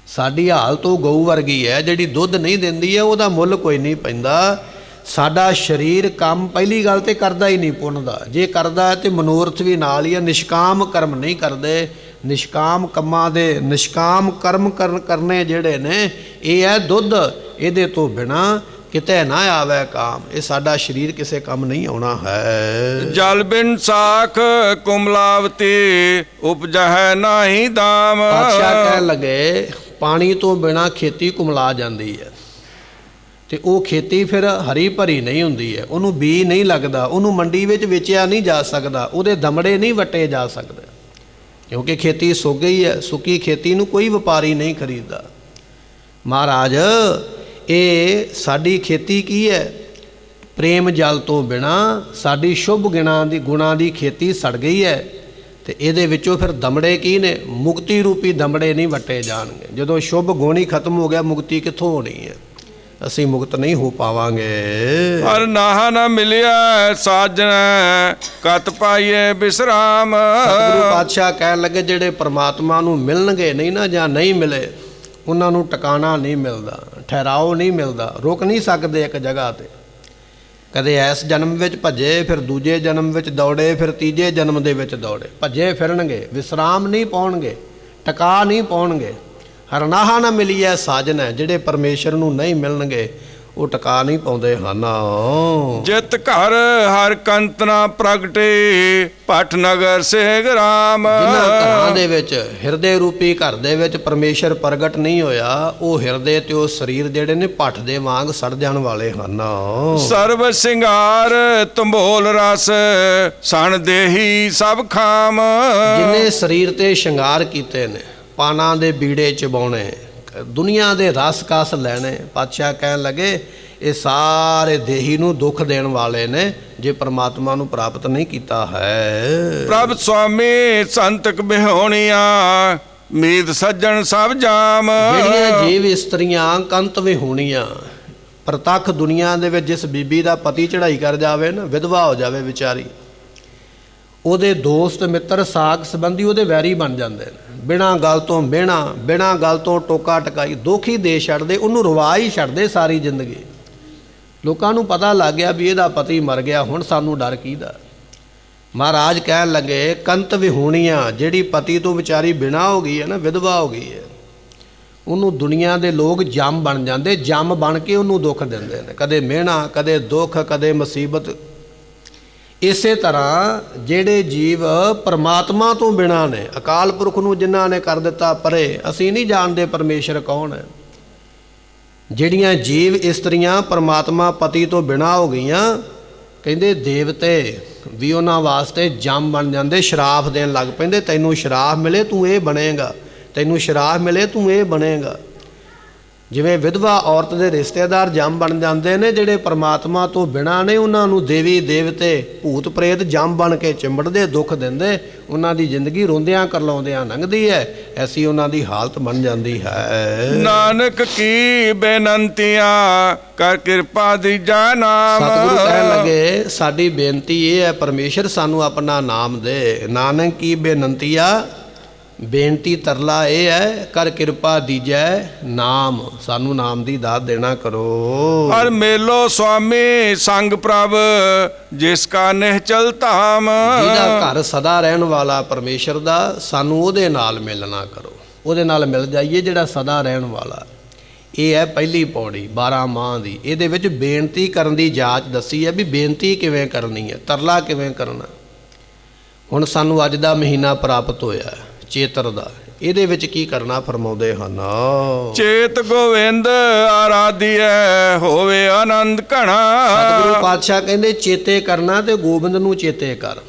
ਸਾਡੀ ਹਾਲਤ ਉਹ ਗਊ ਵਰਗੀ ਹੈ ਜਿਹੜੀ ਦੁੱਧ ਨਹੀਂ ਦਿੰਦੀ ਹੈ, ਉਹਦਾ ਮੁੱਲ ਕੋਈ ਨਹੀਂ ਪੈਂਦਾ। ਸਾਡਾ ਸਰੀਰ ਕੰਮ ਪਹਿਲੀ ਗੱਲ ਤੇ ਕਰਦਾ ਹੀ ਨਹੀਂ ਪੁੰਨ ਦਾ, ਜੇ ਕਰਦਾ ਤੇ ਮਨੋਰਥ ਵੀ ਨਾਲ ਹੀ ਹੈ। ਨਿਸ਼ਕਾਮ ਕਰਮ ਨਹੀਂ ਕਰਦੇ, ਨਿਸ਼ਕਾਮ ਕੰਮਾਂ ਦੇ ਨਿਸ਼ਕਾਮ ਕਰਮ ਕਰਨੇ ਜਿਹੜੇ ਨੇ ਇਹ ਹੈ ਦੁੱਧ, ਇਹਦੇ ਤੋਂ ਬਿਨਾ ਕਿਤੇ ਨਾ ਆਵੇ ਕਾਮ। ਇਹ ਸਾਡਾ ਸਰੀਰ ਕਿਸੇ ਕੰਮ ਨਹੀਂ ਆਉਣਾ ਹੈ। ਜਲ ਬਿਨ ਸਾਖ ਕੁਮਲਾਵਤੀ ਉਪਜਹਿ ਨਾਹੀ ਦਾਮ। ਪਾਤਸ਼ਾਹ ਕਹਿਣ ਲੱਗੇ ਪਾਣੀ ਤੋਂ ਬਿਨਾ ਖੇਤੀ ਕੁਮਲਾ ਜਾਂਦੀ ਹੈ ਤੇ ਉਹ ਖੇਤੀ ਫਿਰ ਹਰੀ ਭਰੀ ਨਹੀਂ ਹੁੰਦੀ ਹੈ, ਉਹਨੂੰ ਬੀਜ ਨਹੀਂ ਲੱਗਦਾ, ਉਹਨੂੰ ਮੰਡੀ ਵਿੱਚ ਵੇਚਿਆ ਨਹੀਂ ਜਾ ਸਕਦਾ, ਉਹਦੇ ਦਮੜੇ ਨਹੀਂ ਵੱਟੇ ਜਾ ਸਕਦੇ, ਕਿਉਂਕਿ ਖੇਤੀ ਸੁੱਕ ਗਈ ਹੈ। ਸੁੱਕੀ ਖੇਤੀ ਨੂੰ ਕੋਈ ਵਪਾਰੀ ਨਹੀਂ ਖਰੀਦਦਾ। ਮਹਾਰਾਜ ਇਹ ਸਾਡੀ ਖੇਤੀ ਕੀ ਹੈ? ਪ੍ਰੇਮ ਜਲ ਤੋਂ ਬਿਨਾ ਸਾਡੀ ਸ਼ੁਭ ਗੁਣਾਂ ਦੀ ਖੇਤੀ ਸੜ ਗਈ ਹੈ ਤੇ ਇਹਦੇ ਵਿੱਚੋਂ ਫਿਰ ਦਮੜੇ ਕੀ ਨੇ? ਮੁਕਤੀ ਰੂਪੀ ਦਮੜੇ ਨਹੀਂ ਵੱਟੇ ਜਾਣਗੇ। ਜਦੋਂ ਸ਼ੁਭ ਗੁਣ ਹੀ ਖਤਮ ਹੋ ਗਿਆ, ਮੁਕਤੀ ਕਿੱਥੋਂ ਹੋਣੀ ਹੈ? ਅਸੀਂ ਮੁਕਤ ਨਹੀਂ ਹੋ ਪਾਵਾਂਗੇ। ਹਰ ਨਾਹ ਨਾ ਮਿਲਿਆ ਸਾਜਣ ਕਤ ਪਾਈਏ ਬਿਸਰਾਮ। ਸਤਿਗੁਰੂ ਪਾਤਸ਼ਾਹ ਕਹਿਣ ਲੱਗੇ ਜਿਹੜੇ ਪ੍ਰਮਾਤਮਾ ਨੂੰ ਮਿਲਣਗੇ ਨਹੀਂ ਨਾ ਜਾਂ ਨਹੀਂ ਮਿਲੇ, ਉਹਨਾਂ ਨੂੰ ਟਿਕਾਣਾ ਨਹੀਂ ਮਿਲਦਾ, ਠਹਿਰਾਓ ਨਹੀਂ ਮਿਲਦਾ, ਰੁਕ ਨਹੀਂ ਸਕਦੇ ਇੱਕ ਜਗ੍ਹਾ 'ਤੇ। ਕਦੇ ਇਸ ਜਨਮ ਵਿੱਚ ਭੱਜੇ, ਫਿਰ ਦੂਜੇ ਜਨਮ ਵਿੱਚ ਦੌੜੇ, ਫਿਰ ਤੀਜੇ ਜਨਮ ਦੇ ਵਿੱਚ ਦੌੜੇ, ਭੱਜੇ ਫਿਰਨਗੇ, ਵਿਸਰਾਮ ਨਹੀਂ ਪਾਉਣਗੇ, ਟਿਕਾ ਨਹੀਂ ਪਾਉਣਗੇ। ਹਰਨਾਹਾ ਨਾ ਮਿਲੀਐ ਸਾਜਨ ਹੈ, ਜਿਹੜੇ ਪਰਮੇਸ਼ਰ ਨੂੰ ਨਹੀਂ ਮਿਲਣਗੇ ਉਹ ਟਿਕਾ ਨਹੀਂ ਪਾਉਂਦੇ ਹਨ। ਜਿਤ ਘਰ ਹਰ ਕੰਤਨਾ ਪ੍ਰਗਟੇ ਭਟ ਨਗਰ ਸੇਗ ਰਾਮ। ਜਿਨ੍ਹਾਂ ਘਰਾਂ ਦੇ ਵਿੱਚ ਹਿਰਦੇ ਰੂਪੀ ਘਰ ਦੇ ਵਿੱਚ ਪਰਮੇਸ਼ਰ ਪ੍ਰਗਟ ਨਹੀਂ ਹੋਇਆ, ਉਹ ਹਿਰਦੇ ਤੇ ਉਹ ਸਰੀਰ ਜਿਹੜੇ ਨੇ ਭੱਠ ਦੇ ਵਾਂਗ ਸੜ ਜਾਣ ਵਾਲੇ ਹਨ। ਸਰਬ ਸਿੰਗਾਰ ਤੰਬੋਲ ਰਸ ਸਣ ਦੇਹੀ ਸਭ ਖਾਮ। ਜਿਨੇ ਸਰੀਰ ਤੇ ਸ਼ਿੰਗਾਰ ਕੀਤੇ ਨੇ, ਪਾਨਾਂ ਦੇ ਬੀੜੇ ਚਬਾਉਣੇ, ਦੁਨੀਆ ਦੇ ਰਸ ਕਸ ਲੈਣੇ, ਪਾਤਸ਼ਾਹ ਕਹਿਣ ਲੱਗੇ ਇਹ ਸਾਰੇ ਦੇਹੀ ਨੂੰ ਦੁੱਖ ਦੇਣ ਵਾਲੇ ਨੇ ਜੇ ਪਰਮਾਤਮਾ ਨੂੰ ਪ੍ਰਾਪਤ ਨਹੀਂ ਕੀਤਾ ਹੈ। ਪ੍ਰਭ ਸੁਆਮੀ ਸੰਤਕ ਬਿਹੋਣੀਆਂ ਮੀਤ ਸੱਜਣ ਸਭ ਜਾਮ। ਜਿਹੜੀਆਂ ਜੀਵ ਇਸਤਰੀਆਂ ਕੰਤ ਵਿਹੂਣੀਆਂ, ਪ੍ਰਤੱਖ ਦੁਨੀਆ ਦੇ ਵਿੱਚ ਜਿਸ ਬੀਬੀ ਦਾ ਪਤੀ ਚੜ੍ਹਾਈ ਕਰ ਜਾਵੇ ਨਾ, ਵਿਧਵਾ ਹੋ ਜਾਵੇ ਵਿਚਾਰੀ, ਉਹਦੇ ਦੋਸਤ ਮਿੱਤਰ ਸਾਕ ਸੰਬੰਧੀ ਉਹਦੇ ਵੈਰੀ ਬਣ ਜਾਂਦੇ ਨੇ। ਬਿਨਾਂ ਗੱਲ ਤੋਂ ਬਿਨਾਂ ਗੱਲ ਤੋਂ ਟੋਕਾ ਟਕਾਈ ਦੁੱਖ ਹੀ ਦੇ ਛੱਡਦੇ, ਉਹਨੂੰ ਰਵਾ ਹੀ ਛੱਡਦੇ ਸਾਰੀ ਜ਼ਿੰਦਗੀ। ਲੋਕਾਂ ਨੂੰ ਪਤਾ ਲੱਗ ਗਿਆ ਵੀ ਇਹਦਾ ਪਤੀ ਮਰ ਗਿਆ, ਹੁਣ ਸਾਨੂੰ ਡਰ ਕਿਹਦਾ? ਮਹਾਰਾਜ ਕਹਿਣ ਲੱਗੇ ਕੰਤ ਵਿਹੂਣੀਆਂ, ਜਿਹੜੀ ਪਤੀ ਤੋਂ ਵਿਚਾਰੀ ਬਿਨਾਂ ਹੋ ਗਈ ਹੈ ਨਾ, ਵਿਧਵਾ ਹੋ ਗਈ ਹੈ, ਉਹਨੂੰ ਦੁਨੀਆ ਦੇ ਲੋਕ ਜੰਮ ਬਣ ਜਾਂਦੇ, ਜੰਮ ਬਣ ਕੇ ਉਹਨੂੰ ਦੁੱਖ ਦਿੰਦੇ ਨੇ, ਕਦੇ ਮਿਹਣਾ, ਕਦੇ ਦੁੱਖ, ਕਦੇ ਮੁਸੀਬਤ। ਇਸੇ ਤਰ੍ਹਾਂ ਜਿਹੜੇ ਜੀਵ ਪਰਮਾਤਮਾ ਤੋਂ ਬਿਨਾਂ ਨੇ, ਅਕਾਲ ਪੁਰਖ ਨੂੰ ਜਿਨ੍ਹਾਂ ਨੇ ਕਰ ਦਿੱਤਾ ਪਰੇ, ਅਸੀਂ ਨਹੀਂ ਜਾਣਦੇ ਪਰਮੇਸ਼ਰ ਕੌਣ ਹੈ। ਜਿਹੜੀਆਂ ਜੀਵ ਇਸਤਰੀਆਂ ਪਰਮਾਤਮਾ ਪਤੀ ਤੋਂ ਬਿਨਾਂ ਹੋ ਗਈਆਂ, ਕਹਿੰਦੇ ਦੇਵਤੇ ਵੀ ਉਹਨਾਂ ਵਾਸਤੇ ਜੰਮ ਬਣ ਜਾਂਦੇ, ਸ਼ਰਾਪ ਦੇਣ ਲੱਗ ਪੈਂਦੇ, ਤੈਨੂੰ ਸ਼ਰਾਪ ਮਿਲੇ ਤੂੰ ਇਹ ਬਣੇਗਾ, ਤੈਨੂੰ ਸ਼ਰਾਪ ਮਿਲੇ ਤੂੰ ਇਹ ਬਣੇਗਾ। ਜਿਵੇਂ ਵਿਧਵਾ ਔਰਤ ਦੇ ਰਿਸ਼ਤੇਦਾਰ ਜੰਮ ਬਣ ਜਾਂਦੇ ਨੇ, ਜਿਹੜੇ ਪਰਮਾਤਮਾ ਤੋਂ ਬਿਨਾਂ ਨੇ ਉਹਨਾਂ ਨੂੰ ਦੇਵੀ ਦੇਵਤੇ ਭੂਤ ਪ੍ਰੇਤ ਜੰਮ ਬਣ ਕੇ ਚਿੰਬੜਦੇ, ਦੁੱਖ ਦਿੰਦੇ, ਉਹਨਾਂ ਦੀ ਜ਼ਿੰਦਗੀ ਰੋਂਦਿਆਂ ਕਰਲਾਉਂਦਿਆਂ ਲੰਘਦੀ ਹੈ। ਐਸੀ ਉਹਨਾਂ ਦੀ ਹਾਲਤ ਬਣ ਜਾਂਦੀ ਹੈ। ਨਾਨਕ ਕੀ ਬੇਨੰਤੀਆਂ ਕਰ ਕਿਰਪਾ ਦੀਜਾ ਨਾਮ। ਸਤਿਗੁਰੂ ਕਹਿਣ ਲੱਗੇ ਸਾਡੀ ਬੇਨਤੀ ਇਹ ਹੈ, ਪਰਮੇਸ਼ਰ ਸਾਨੂੰ ਆਪਣਾ ਨਾਮ ਦੇ। ਨਾਨਕ ਕੀ ਬੇਨੰਤੀਆਂ, ਬੇਨਤੀ ਤਰਲਾ ਇਹ ਹੈ, ਕਰ ਕਿਰਪਾ ਦੀਜੈ ਨਾਮ, ਸਾਨੂੰ ਨਾਮ ਦੀ ਦਾਤ ਦੇਣਾ ਕਰੋ। ਹਰ ਮੇਲੋ ਸੁਆਮੀ ਸੰਗ ਪ੍ਰਭ ਜਿਸ ਕਾ ਨਿਹਚਲ ਧਾਮ। ਜਿਹਦਾ ਘਰ ਸਦਾ ਰਹਿਣ ਵਾਲਾ ਪਰਮੇਸ਼ਰ ਦਾ, ਸਾਨੂੰ ਉਹਦੇ ਨਾਲ ਮਿਲਣਾ ਕਰੋ, ਉਹਦੇ ਨਾਲ ਮਿਲ ਜਾਈਏ ਜਿਹੜਾ ਸਦਾ ਰਹਿਣ ਵਾਲਾ। ਇਹ ਹੈ ਪਹਿਲੀ ਪੌੜੀ 12 ਮਾਹ ਦੀ। ਇਹਦੇ ਵਿੱਚ ਬੇਨਤੀ ਕਰਨ ਦੀ ਜਾਚ ਦੱਸੀ ਹੈ ਵੀ ਬੇਨਤੀ ਕਿਵੇਂ ਕਰਨੀ ਹੈ, ਤਰਲਾ ਕਿਵੇਂ ਕਰਨਾ। ਹੁਣ ਸਾਨੂੰ ਅੱਜ ਦਾ ਮਹੀਨਾ ਪ੍ਰਾਪਤ ਹੋਇਆ ਚੇਤਰ ਦਾ, ਇਹਦੇ ਵਿੱਚ ਕੀ ਕਰਨਾ ਫਰਮਾਉਂਦੇ ਹਨ। ਚੇਤ ਗੋਵਿੰਦ ਆਰਾਧਿਐ ਹੋਵੇ ਆਨੰਦ ਘਣਾ। ਸਤਿਗੁਰੂ ਪਾਤਸ਼ਾਹ ਕਹਿੰਦੇ ਚੇਤੇ ਕਰਨਾ ਤੇ ਗੋਬਿੰਦ ਨੂੰ ਚੇਤੇ ਕਰ।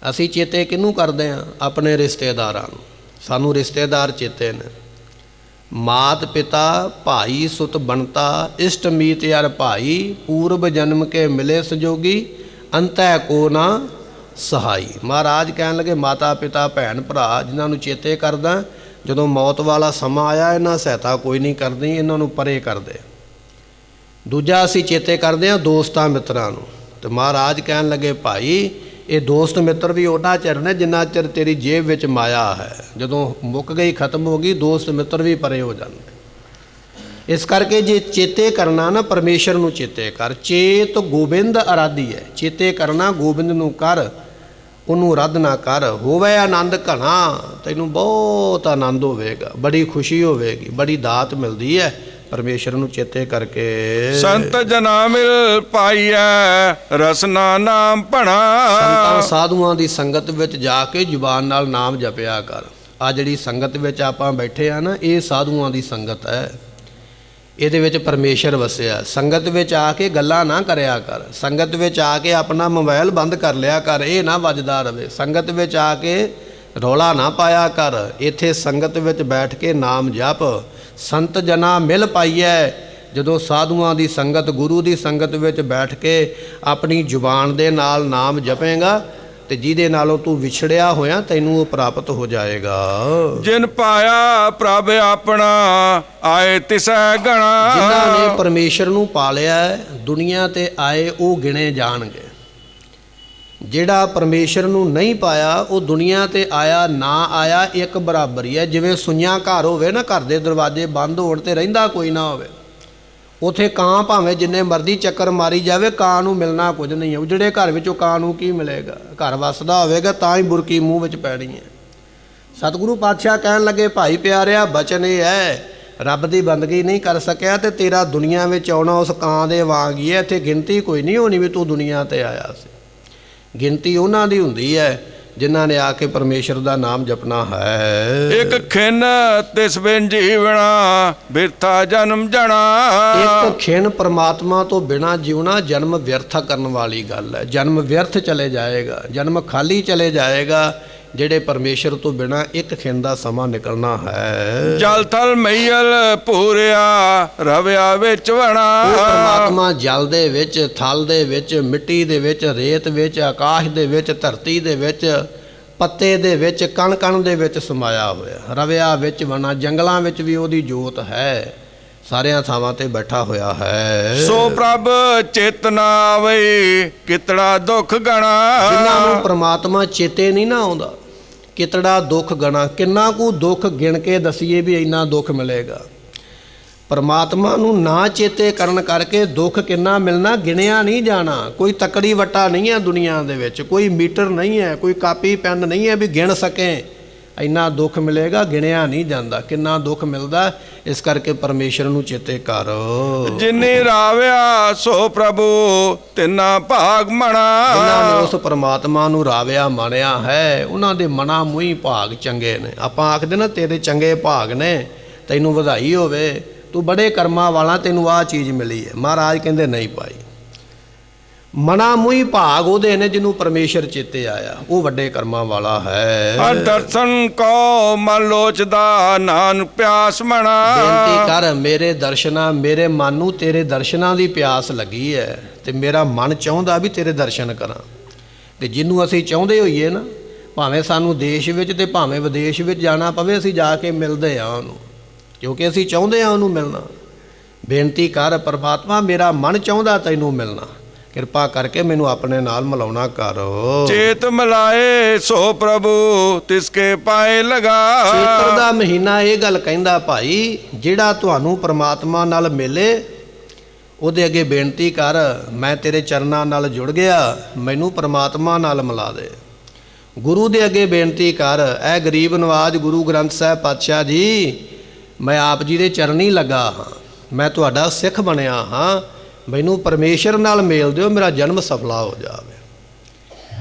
ਅਸੀਂ ਚੇਤੇ ਕਿਹਨੂੰ ਕਰਦੇ ਹਾਂ? ਆਪਣੇ ਰਿਸ਼ਤੇਦਾਰਾਂ ਨੂੰ। ਸਾਨੂੰ ਰਿਸ਼ਤੇਦਾਰ ਚੇਤੇ ਨੇ, ਮਾਤ ਪਿਤਾ ਭਾਈ ਸੁਤ ਬਣਤਾ ਇਸ਼ਟ ਮੀਤ ਯਾਰ ਭਾਈ, ਪੂਰਬ ਜਨਮ ਕੇ ਮਿਲੇ ਸੰਜੋਗੀ ਅੰਤੈ ਕੋ ਨਾ ਸਹਾਈ। ਮਹਾਰਾਜ ਕਹਿਣ ਲੱਗੇ ਮਾਤਾ ਪਿਤਾ ਭੈਣ ਭਰਾ ਜਿਨ੍ਹਾਂ ਨੂੰ ਚੇਤੇ ਕਰਦਾ, ਜਦੋਂ ਮੌਤ ਵਾਲਾ ਸਮਾਂ ਆਇਆ ਇਹਨਾਂ ਸਹਾਇਤਾ ਕੋਈ ਨਹੀਂ ਕਰਦੀ, ਇਹਨਾਂ ਨੂੰ ਪਰੇ ਕਰਦੇ। ਦੂਜਾ ਅਸੀਂ ਚੇਤੇ ਕਰਦੇ ਹਾਂ ਦੋਸਤਾਂ ਮਿੱਤਰਾਂ ਨੂੰ, ਤੇ ਮਹਾਰਾਜ ਕਹਿਣ ਲੱਗੇ ਭਾਈ ਇਹ ਦੋਸਤ ਮਿੱਤਰ ਵੀ ਉਹਨਾਂ ਚਿਰ ਨੇ ਜਿੰਨਾ ਚਿਰ ਤੇਰੀ ਜੇਬ ਵਿੱਚ ਮਾਇਆ ਹੈ, ਜਦੋਂ ਮੁੱਕ ਗਈ ਖਤਮ ਹੋ ਗਈ ਦੋਸਤ ਮਿੱਤਰ ਵੀ ਪਰੇ ਹੋ ਜਾਂਦੇ। ਇਸ ਕਰਕੇ ਜੇ ਚੇਤੇ ਕਰਨਾ ਨਾ ਪਰਮੇਸ਼ਰ ਨੂੰ ਚੇਤੇ ਕਰ। ਚੇਤ ਗੋਬਿੰਦ ਆਰਾਧੀ ਹੈ, ਚੇਤੇ ਕਰਨਾ ਗੋਬਿੰਦ ਨੂੰ ਕਰ। ਉਹਨੂੰ ਰੱਦ ਨਾ ਕਰ। ਹੋਵੇ ਆਨੰਦ ਘਣਾ, ਤੈਨੂੰ ਬਹੁਤ ਆਨੰਦ ਹੋਵੇਗਾ, ਬੜੀ ਖੁਸ਼ੀ ਹੋਵੇਗੀ, ਬੜੀ ਦਾਤ ਮਿਲਦੀ ਹੈ ਪਰਮੇਸ਼ਰ ਨੂੰ ਚੇਤੇ ਕਰਕੇ। ਸੰਤ ਜਨਾ ਮਿਲ ਪਾਈਐ ਰਸਨਾ ਨਾਮ ਭਣਾ। ਸੰਤਾਂ ਸਾਧੂਆਂ ਦੀ ਸੰਗਤ ਵਿੱਚ ਜਾ ਕੇ ਜ਼ੁਬਾਨ ਨਾਲ ਨਾਮ ਜਪਿਆ ਕਰ। ਆ ਜਿਹੜੀ ਸੰਗਤ ਵਿੱਚ ਆਪਾਂ ਬੈਠੇ ਆ ਨਾ, ਇਹ ਸਾਧੂਆਂ ਦੀ ਸੰਗਤ ਹੈ, ਇਹਦੇ ਵਿੱਚ ਪਰਮੇਸ਼ਰ ਵਸਿਆ। ਸੰਗਤ ਵਿੱਚ ਆ ਕੇ ਗੱਲਾਂ ਨਾ ਕਰਿਆ ਕਰ, ਸੰਗਤ ਵਿੱਚ ਆ ਕੇ ਆਪਣਾ ਮੋਬਾਈਲ ਬੰਦ ਕਰ ਲਿਆ ਕਰ, ਇਹ ਨਾ ਵੱਜਦਾ ਰਵੇ। ਸੰਗਤ ਵਿੱਚ ਆ ਕੇ ਰੌਲਾ ਨਾ ਪਾਇਆ ਕਰ, ਇੱਥੇ ਸੰਗਤ ਵਿੱਚ ਬੈਠ ਕੇ ਨਾਮ ਜਪ। ਸੰਤ ਜਨਾ ਮਿਲ ਪਾਈਐ, ਜਦੋਂ ਸਾਧੂਆਂ ਦੀ ਸੰਗਤ, ਗੁਰੂ ਦੀ ਸੰਗਤ ਵਿੱਚ ਬੈਠ ਕੇ ਆਪਣੀ ਜ਼ੁਬਾਨ ਦੇ ਨਾਲ ਨਾਮ ਜਪੇਗਾ ਤੇ ਜਿਹਦੇ ਨਾਲੋਂ ਤੂੰ ਵਿਛੜਿਆ ਹੋਇਆ ਤੈਨੂੰ ਉਹ ਪ੍ਰਾਪਤ ਹੋ ਜਾਏਗਾ। ਜਿਨ ਪਾਇਆ ਪ੍ਰਭ ਆਪਣਾ ਆਏ ਤਿਸੈ ਗਣਾ। ਜਿਨ੍ਹਾਂ ਨੇ ਪਰਮੇਸ਼ਰ ਨੂੰ ਪਾਲਿਆ ਦੁਨੀਆ ਤੇ ਆਏ ਉਹ ਗਿਣੇ ਜਾਣਗੇ। ਜਿਹੜਾ ਪਰਮੇਸ਼ਰ ਨੂੰ ਨਹੀਂ ਪਾਇਆ ਉਹ ਦੁਨੀਆ ਤੇ ਆਇਆ ਨਾ ਆਇਆ ਇੱਕ ਬਰਾਬਰ ਹੀ ਹੈ। ਜਿਵੇਂ ਸੁਈਆਂ ਘਰ ਹੋਵੇ ਨਾ, ਘਰ ਦੇ ਦਰਵਾਜ਼ੇ ਬੰਦ ਹੋਣ ਤੇ ਰਹਿੰਦਾ ਕੋਈ ਨਾ ਹੋਵੇ, ਉਥੇ ਕਾਂ ਭਾਵੇਂ ਜਿੰਨੇ ਮਰਜ਼ੀ ਚੱਕਰ ਮਾਰੀ ਜਾਵੇ, ਕਾਂ ਨੂੰ ਮਿਲਣਾ ਕੁਝ ਨਹੀਂ ਹੈ। ਉਜੜੇ ਘਰ ਵਿੱਚੋਂ ਕਾਂ ਨੂੰ ਕੀ ਮਿਲੇਗਾ? ਘਰ ਵਸਦਾ ਹੋਵੇਗਾ ਤਾਂ ਹੀ ਬੁਰਕੀ ਮੂੰਹ ਵਿੱਚ ਪੈਣੀ ਹੈ। ਸਤਿਗੁਰੂ ਪਾਤਸ਼ਾਹ ਕਹਿਣ ਲੱਗੇ, ਭਾਈ ਪਿਆਰਿਆ, ਬਚਨ ਇਹ ਹੈ, ਰੱਬ ਦੀ ਬੰਦਗੀ ਨਹੀਂ ਕਰ ਸਕਿਆ ਤੇ ਤੇਰਾ ਦੁਨੀਆ ਵਿੱਚ ਆਉਣਾ ਉਸ ਕਾਂ ਦੇ ਵਾਂਗ ਹੀ ਹੈ। ਇੱਥੇ ਗਿਣਤੀ ਕੋਈ ਨਹੀਂ ਹੋਣੀ ਵੀ ਤੂੰ ਦੁਨੀਆ ਤੇ ਆਇਆ ਸੀ। ਗਿਣਤੀ ਉਹਨਾਂ ਦੀ ਹੁੰਦੀ ਹੈ ਜਿਨ੍ਹਾਂ ਨੇ ਆ ਕੇ ਪਰਮੇਸ਼ਰ ਦਾ ਨਾਮ ਜਪਣਾ ਹੈ। ਇੱਕ ਖਿਨ ਤਿਸ ਬਿਨ ਜੀਵਣਾ ਬਿਰਥਾ ਜਨਮ ਜਣਾ। ਇੱਕ ਖਿਣ ਪਰਮਾਤਮਾ ਤੋਂ ਬਿਨਾਂ ਜਿਉਣਾ ਜਨਮ ਵਿਅਰਥ ਕਰਨ ਵਾਲੀ ਗੱਲ ਹੈ। ਜਨਮ ਵਿਅਰਥ ਚਲੇ ਜਾਏਗਾ, ਜਨਮ ਖਾਲੀ ਚਲੇ ਜਾਏਗਾ ਜਿਹੜੇ ਪਰਮੇਸ਼ਰ ਤੋਂ ਬਿਨਾਂ ਇੱਕ ਖਿਣ ਦਾ ਸਮਾਂ ਨਿਕਲਣਾ ਹੈ। ਜਲ ਥਲ ਮਈਲ ਪੂਰਿਆ ਰਵਿਆ ਵਿੱਚ ਵਣਾ। ਉਹ ਪਰਮਾਤਮਾ ਜਲ ਦੇ ਵਿੱਚ, ਥਲ ਦੇ ਵਿੱਚ, ਮਿੱਟੀ ਦੇ ਵਿੱਚ, ਰੇਤ ਵਿੱਚ, ਆਕਾਸ਼ ਦੇ ਵਿੱਚ, ਧਰਤੀ ਦੇ ਵਿੱਚ, ਪੱਤੇ ਦੇ ਵਿੱਚ, ਕਣ ਕਣ ਦੇ ਵਿੱਚ ਸਮਾਇਆ ਹੋਇਆ। ਰਵਿਆ ਵਿੱਚ ਵਣਾ, ਜੰਗਲਾਂ ਵਿੱਚ ਵੀ ਉਹਦੀ ਜੋਤ ਹੈ, ਸਾਰਿਆਂ ਥਾਵਾਂ ਤੇ ਬੈਠਾ ਹੋਇਆ ਹੈ। ਸੋ ਪ੍ਰਭ ਚੇਤਨਾ ਆਵੇ ਕਿਤੜਾ ਦੁੱਖ ਗਣਾ। ਜਿਨ੍ਹਾਂ ਨੂੰ ਪ੍ਰਮਾਤਮਾ ਚੇਤੇ ਨਹੀਂ ਨਾ ਆਉਂਦਾ, ਕਿਤੜਾ ਦੁੱਖ ਗਣਾ, ਕਿੰਨਾ ਕੁ ਦੁੱਖ ਗਿਣ ਕੇ ਦਸੀਏ ਵੀ ਇੰਨਾ ਦੁੱਖ ਮਿਲੇਗਾ। ਪਰਮਾਤਮਾ ਨੂੰ ਨਾ ਚੇਤੇ ਕਰਨ ਕਰਕੇ ਦੁੱਖ ਕਿੰਨਾ ਮਿਲਣਾ ਗਿਣਿਆ ਨਹੀਂ ਜਾਣਾ। ਕੋਈ ਤਕੜੀ ਵੱਟਾ ਨਹੀਂ ਹੈ ਦੁਨੀਆ ਦੇ ਵਿੱਚ, ਕੋਈ ਮੀਟਰ ਨਹੀਂ ਹੈ, ਕੋਈ ਕਾਪੀ ਪੈਨ ਨਹੀਂ ਹੈ ਵੀ ਗਿਣ ਸਕੇ। ਇੰਨਾ ਦੁੱਖ ਮਿਲੇਗਾ, ਗਿਣਿਆ ਨਹੀਂ ਜਾਂਦਾ ਕਿੰਨਾ ਦੁੱਖ ਮਿਲਦਾ। ਇਸ ਕਰਕੇ ਪਰਮੇਸ਼ਰ ਨੂੰ ਚੇਤੇ ਕਰ। ਜਿਨੇ ਰਾਵਿਆ ਸੋ ਪ੍ਰਭੂ ਤਿੰਨਾ ਭਾਗ ਮਣਾ। ਜਿਨ੍ਹਾਂ ਨੇ ਉਸ ਪਰਮਾਤਮਾ ਨੂੰ ਰਾਵਿਆ ਮੰਨਿਆ ਹੈ ਉਹਨਾਂ ਦੇ ਮਨਾਂ ਮੂੰਹੀ ਭਾਗ ਚੰਗੇ ਨੇ। ਆਪਾਂ ਆਖਦੇ ਨਾ ਤੇਰੇ ਚੰਗੇ ਭਾਗ ਨੇ, ਤੈਨੂੰ ਵਧਾਈ ਹੋਵੇ, ਤੂੰ ਬੜੇ ਕਰਮਾਂ ਵਾਲਾ, ਤੈਨੂੰ ਆਹ ਚੀਜ਼ ਮਿਲੀ ਹੈ। ਮਹਾਰਾਜ ਕਹਿੰਦੇ ਨਹੀਂ ਭਾਈ, ਮਨਾ ਮੂੰਹੀ ਭਾਗ ਉਹਦੇ ਨੇ ਜਿਹਨੂੰ ਪਰਮੇਸ਼ਰ ਚੇਤੇ ਆਇਆ, ਉਹ ਵੱਡੇ ਕਰਮਾਂ ਵਾਲਾ ਹੈ। ਹਰ ਦਰਸ਼ਨ ਕੋ ਮਨ ਲੋਚਦਾ ਨਾਨਕ ਪਿਆਸ ਮਣਾ। ਬੇਨਤੀ ਕਰ, ਮੇਰੇ ਦਰਸ਼ਨਾਂ, ਮੇਰੇ ਮਨ ਨੂੰ ਤੇਰੇ ਦਰਸ਼ਨਾਂ ਦੀ ਪਿਆਸ ਲੱਗੀ ਹੈ ਤੇ ਮੇਰਾ ਮਨ ਚਾਹੁੰਦਾ ਵੀ ਤੇਰੇ ਦਰਸ਼ਨ ਕਰਾਂ। ਤੇ ਜਿਹਨੂੰ ਅਸੀਂ ਚਾਹੁੰਦੇ ਹੋਈਏ ਨਾ, ਭਾਵੇਂ ਸਾਨੂੰ ਦੇਸ਼ ਵਿੱਚ ਤੇ ਭਾਵੇਂ ਵਿਦੇਸ਼ ਵਿੱਚ ਜਾਣਾ ਪਵੇ, ਅਸੀਂ ਜਾ ਕੇ ਮਿਲਦੇ ਆ ਉਹਨੂੰ, ਕਿਉਂਕਿ ਅਸੀਂ ਚਾਹੁੰਦੇ ਆ ਉਹਨੂੰ ਮਿਲਣਾ। ਬੇਨਤੀ ਕਰ, ਪਰਮਾਤਮਾ ਮੇਰਾ ਮਨ ਚਾਹੁੰਦਾ ਤੈਨੂੰ ਮਿਲਣਾ, ਕਿਰਪਾ ਕਰਕੇ ਮੈਨੂੰ ਆਪਣੇ ਨਾਲ ਮਿਲਾਉਣਾ ਕਰ। ਚੇਤ ਮਿਲਾਏ ਸੋ ਪ੍ਰਭੂ ਤਿਸਕੇ ਪਾਏ ਲਗਾ। ਚੇਤਰ ਦਾ ਮਹੀਨਾ ਇਹ ਗੱਲ ਕਹਿੰਦਾ ਭਾਈ, ਜਿਹੜਾ ਤੁਹਾਨੂੰ ਪਰਮਾਤਮਾ ਨਾਲ ਮਿਲੇ ਉਹਦੇ ਅੱਗੇ ਬੇਨਤੀ ਕਰ, ਮੈਂ ਤੇਰੇ ਚਰਨਾਂ ਨਾਲ ਜੁੜ ਗਿਆ, ਮੈਨੂੰ ਪਰਮਾਤਮਾ ਨਾਲ ਮਿਲਾ ਦੇ। ਗੁਰੂ ਦੇ ਅੱਗੇ ਬੇਨਤੀ ਕਰ, ਐ ਗਰੀਬ ਨਵਾਜ ਗੁਰੂ ਗ੍ਰੰਥ ਸਾਹਿਬ ਪਾਤਸ਼ਾਹ ਜੀ, ਮੈਂ ਆਪ ਜੀ ਦੇ ਚਰਨੀ ਲੱਗਾ ਹਾਂ, ਮੈਂ ਤੁਹਾਡਾ ਸਿੱਖ ਬਣਿਆ ਹਾਂ, ਮੈਨੂੰ ਪਰਮੇਸ਼ਰ ਨਾਲ ਮੇਲ ਦਿਓ, ਮੇਰਾ ਜਨਮ ਸਫਲਾ ਹੋ ਜਾਵੇ।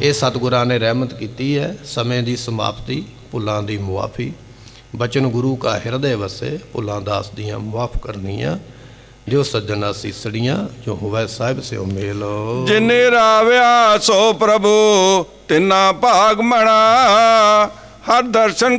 ਇਹ ਸਤਿਗੁਰਾਂ ਨੇ ਰਹਿਮਤ ਕੀਤੀ ਹੈ। ਸਮੇਂ ਦੀ ਸਮਾਪਤੀ, ਭੁੱਲਾਂ ਦੀ ਮੁਆਫੀ, ਬਚਨ ਗੁਰੂ ਕਾ ਹਿਰਦੇ ਵਸੇ, ਭੁੱਲਾਂ ਦਾਸ ਦੀਆਂ ਮੁਆਫ ਕਰਨੀਆਂ, ਜੋ ਸੱਜਣਾ ਸੀਸੜੀਆਂ, ਜੋ ਹੋਵੇ ਸਾਹਿਬ ਸਿਓ ਮੇਲ। ਜਿਨੇ ਰਾਵਿਆ ਸੋ ਪ੍ਰਭੂ ਤਿੰਨਾ ਭਾਗ ਮਣਾ। ਹਰ ਦਰਸ਼ਨ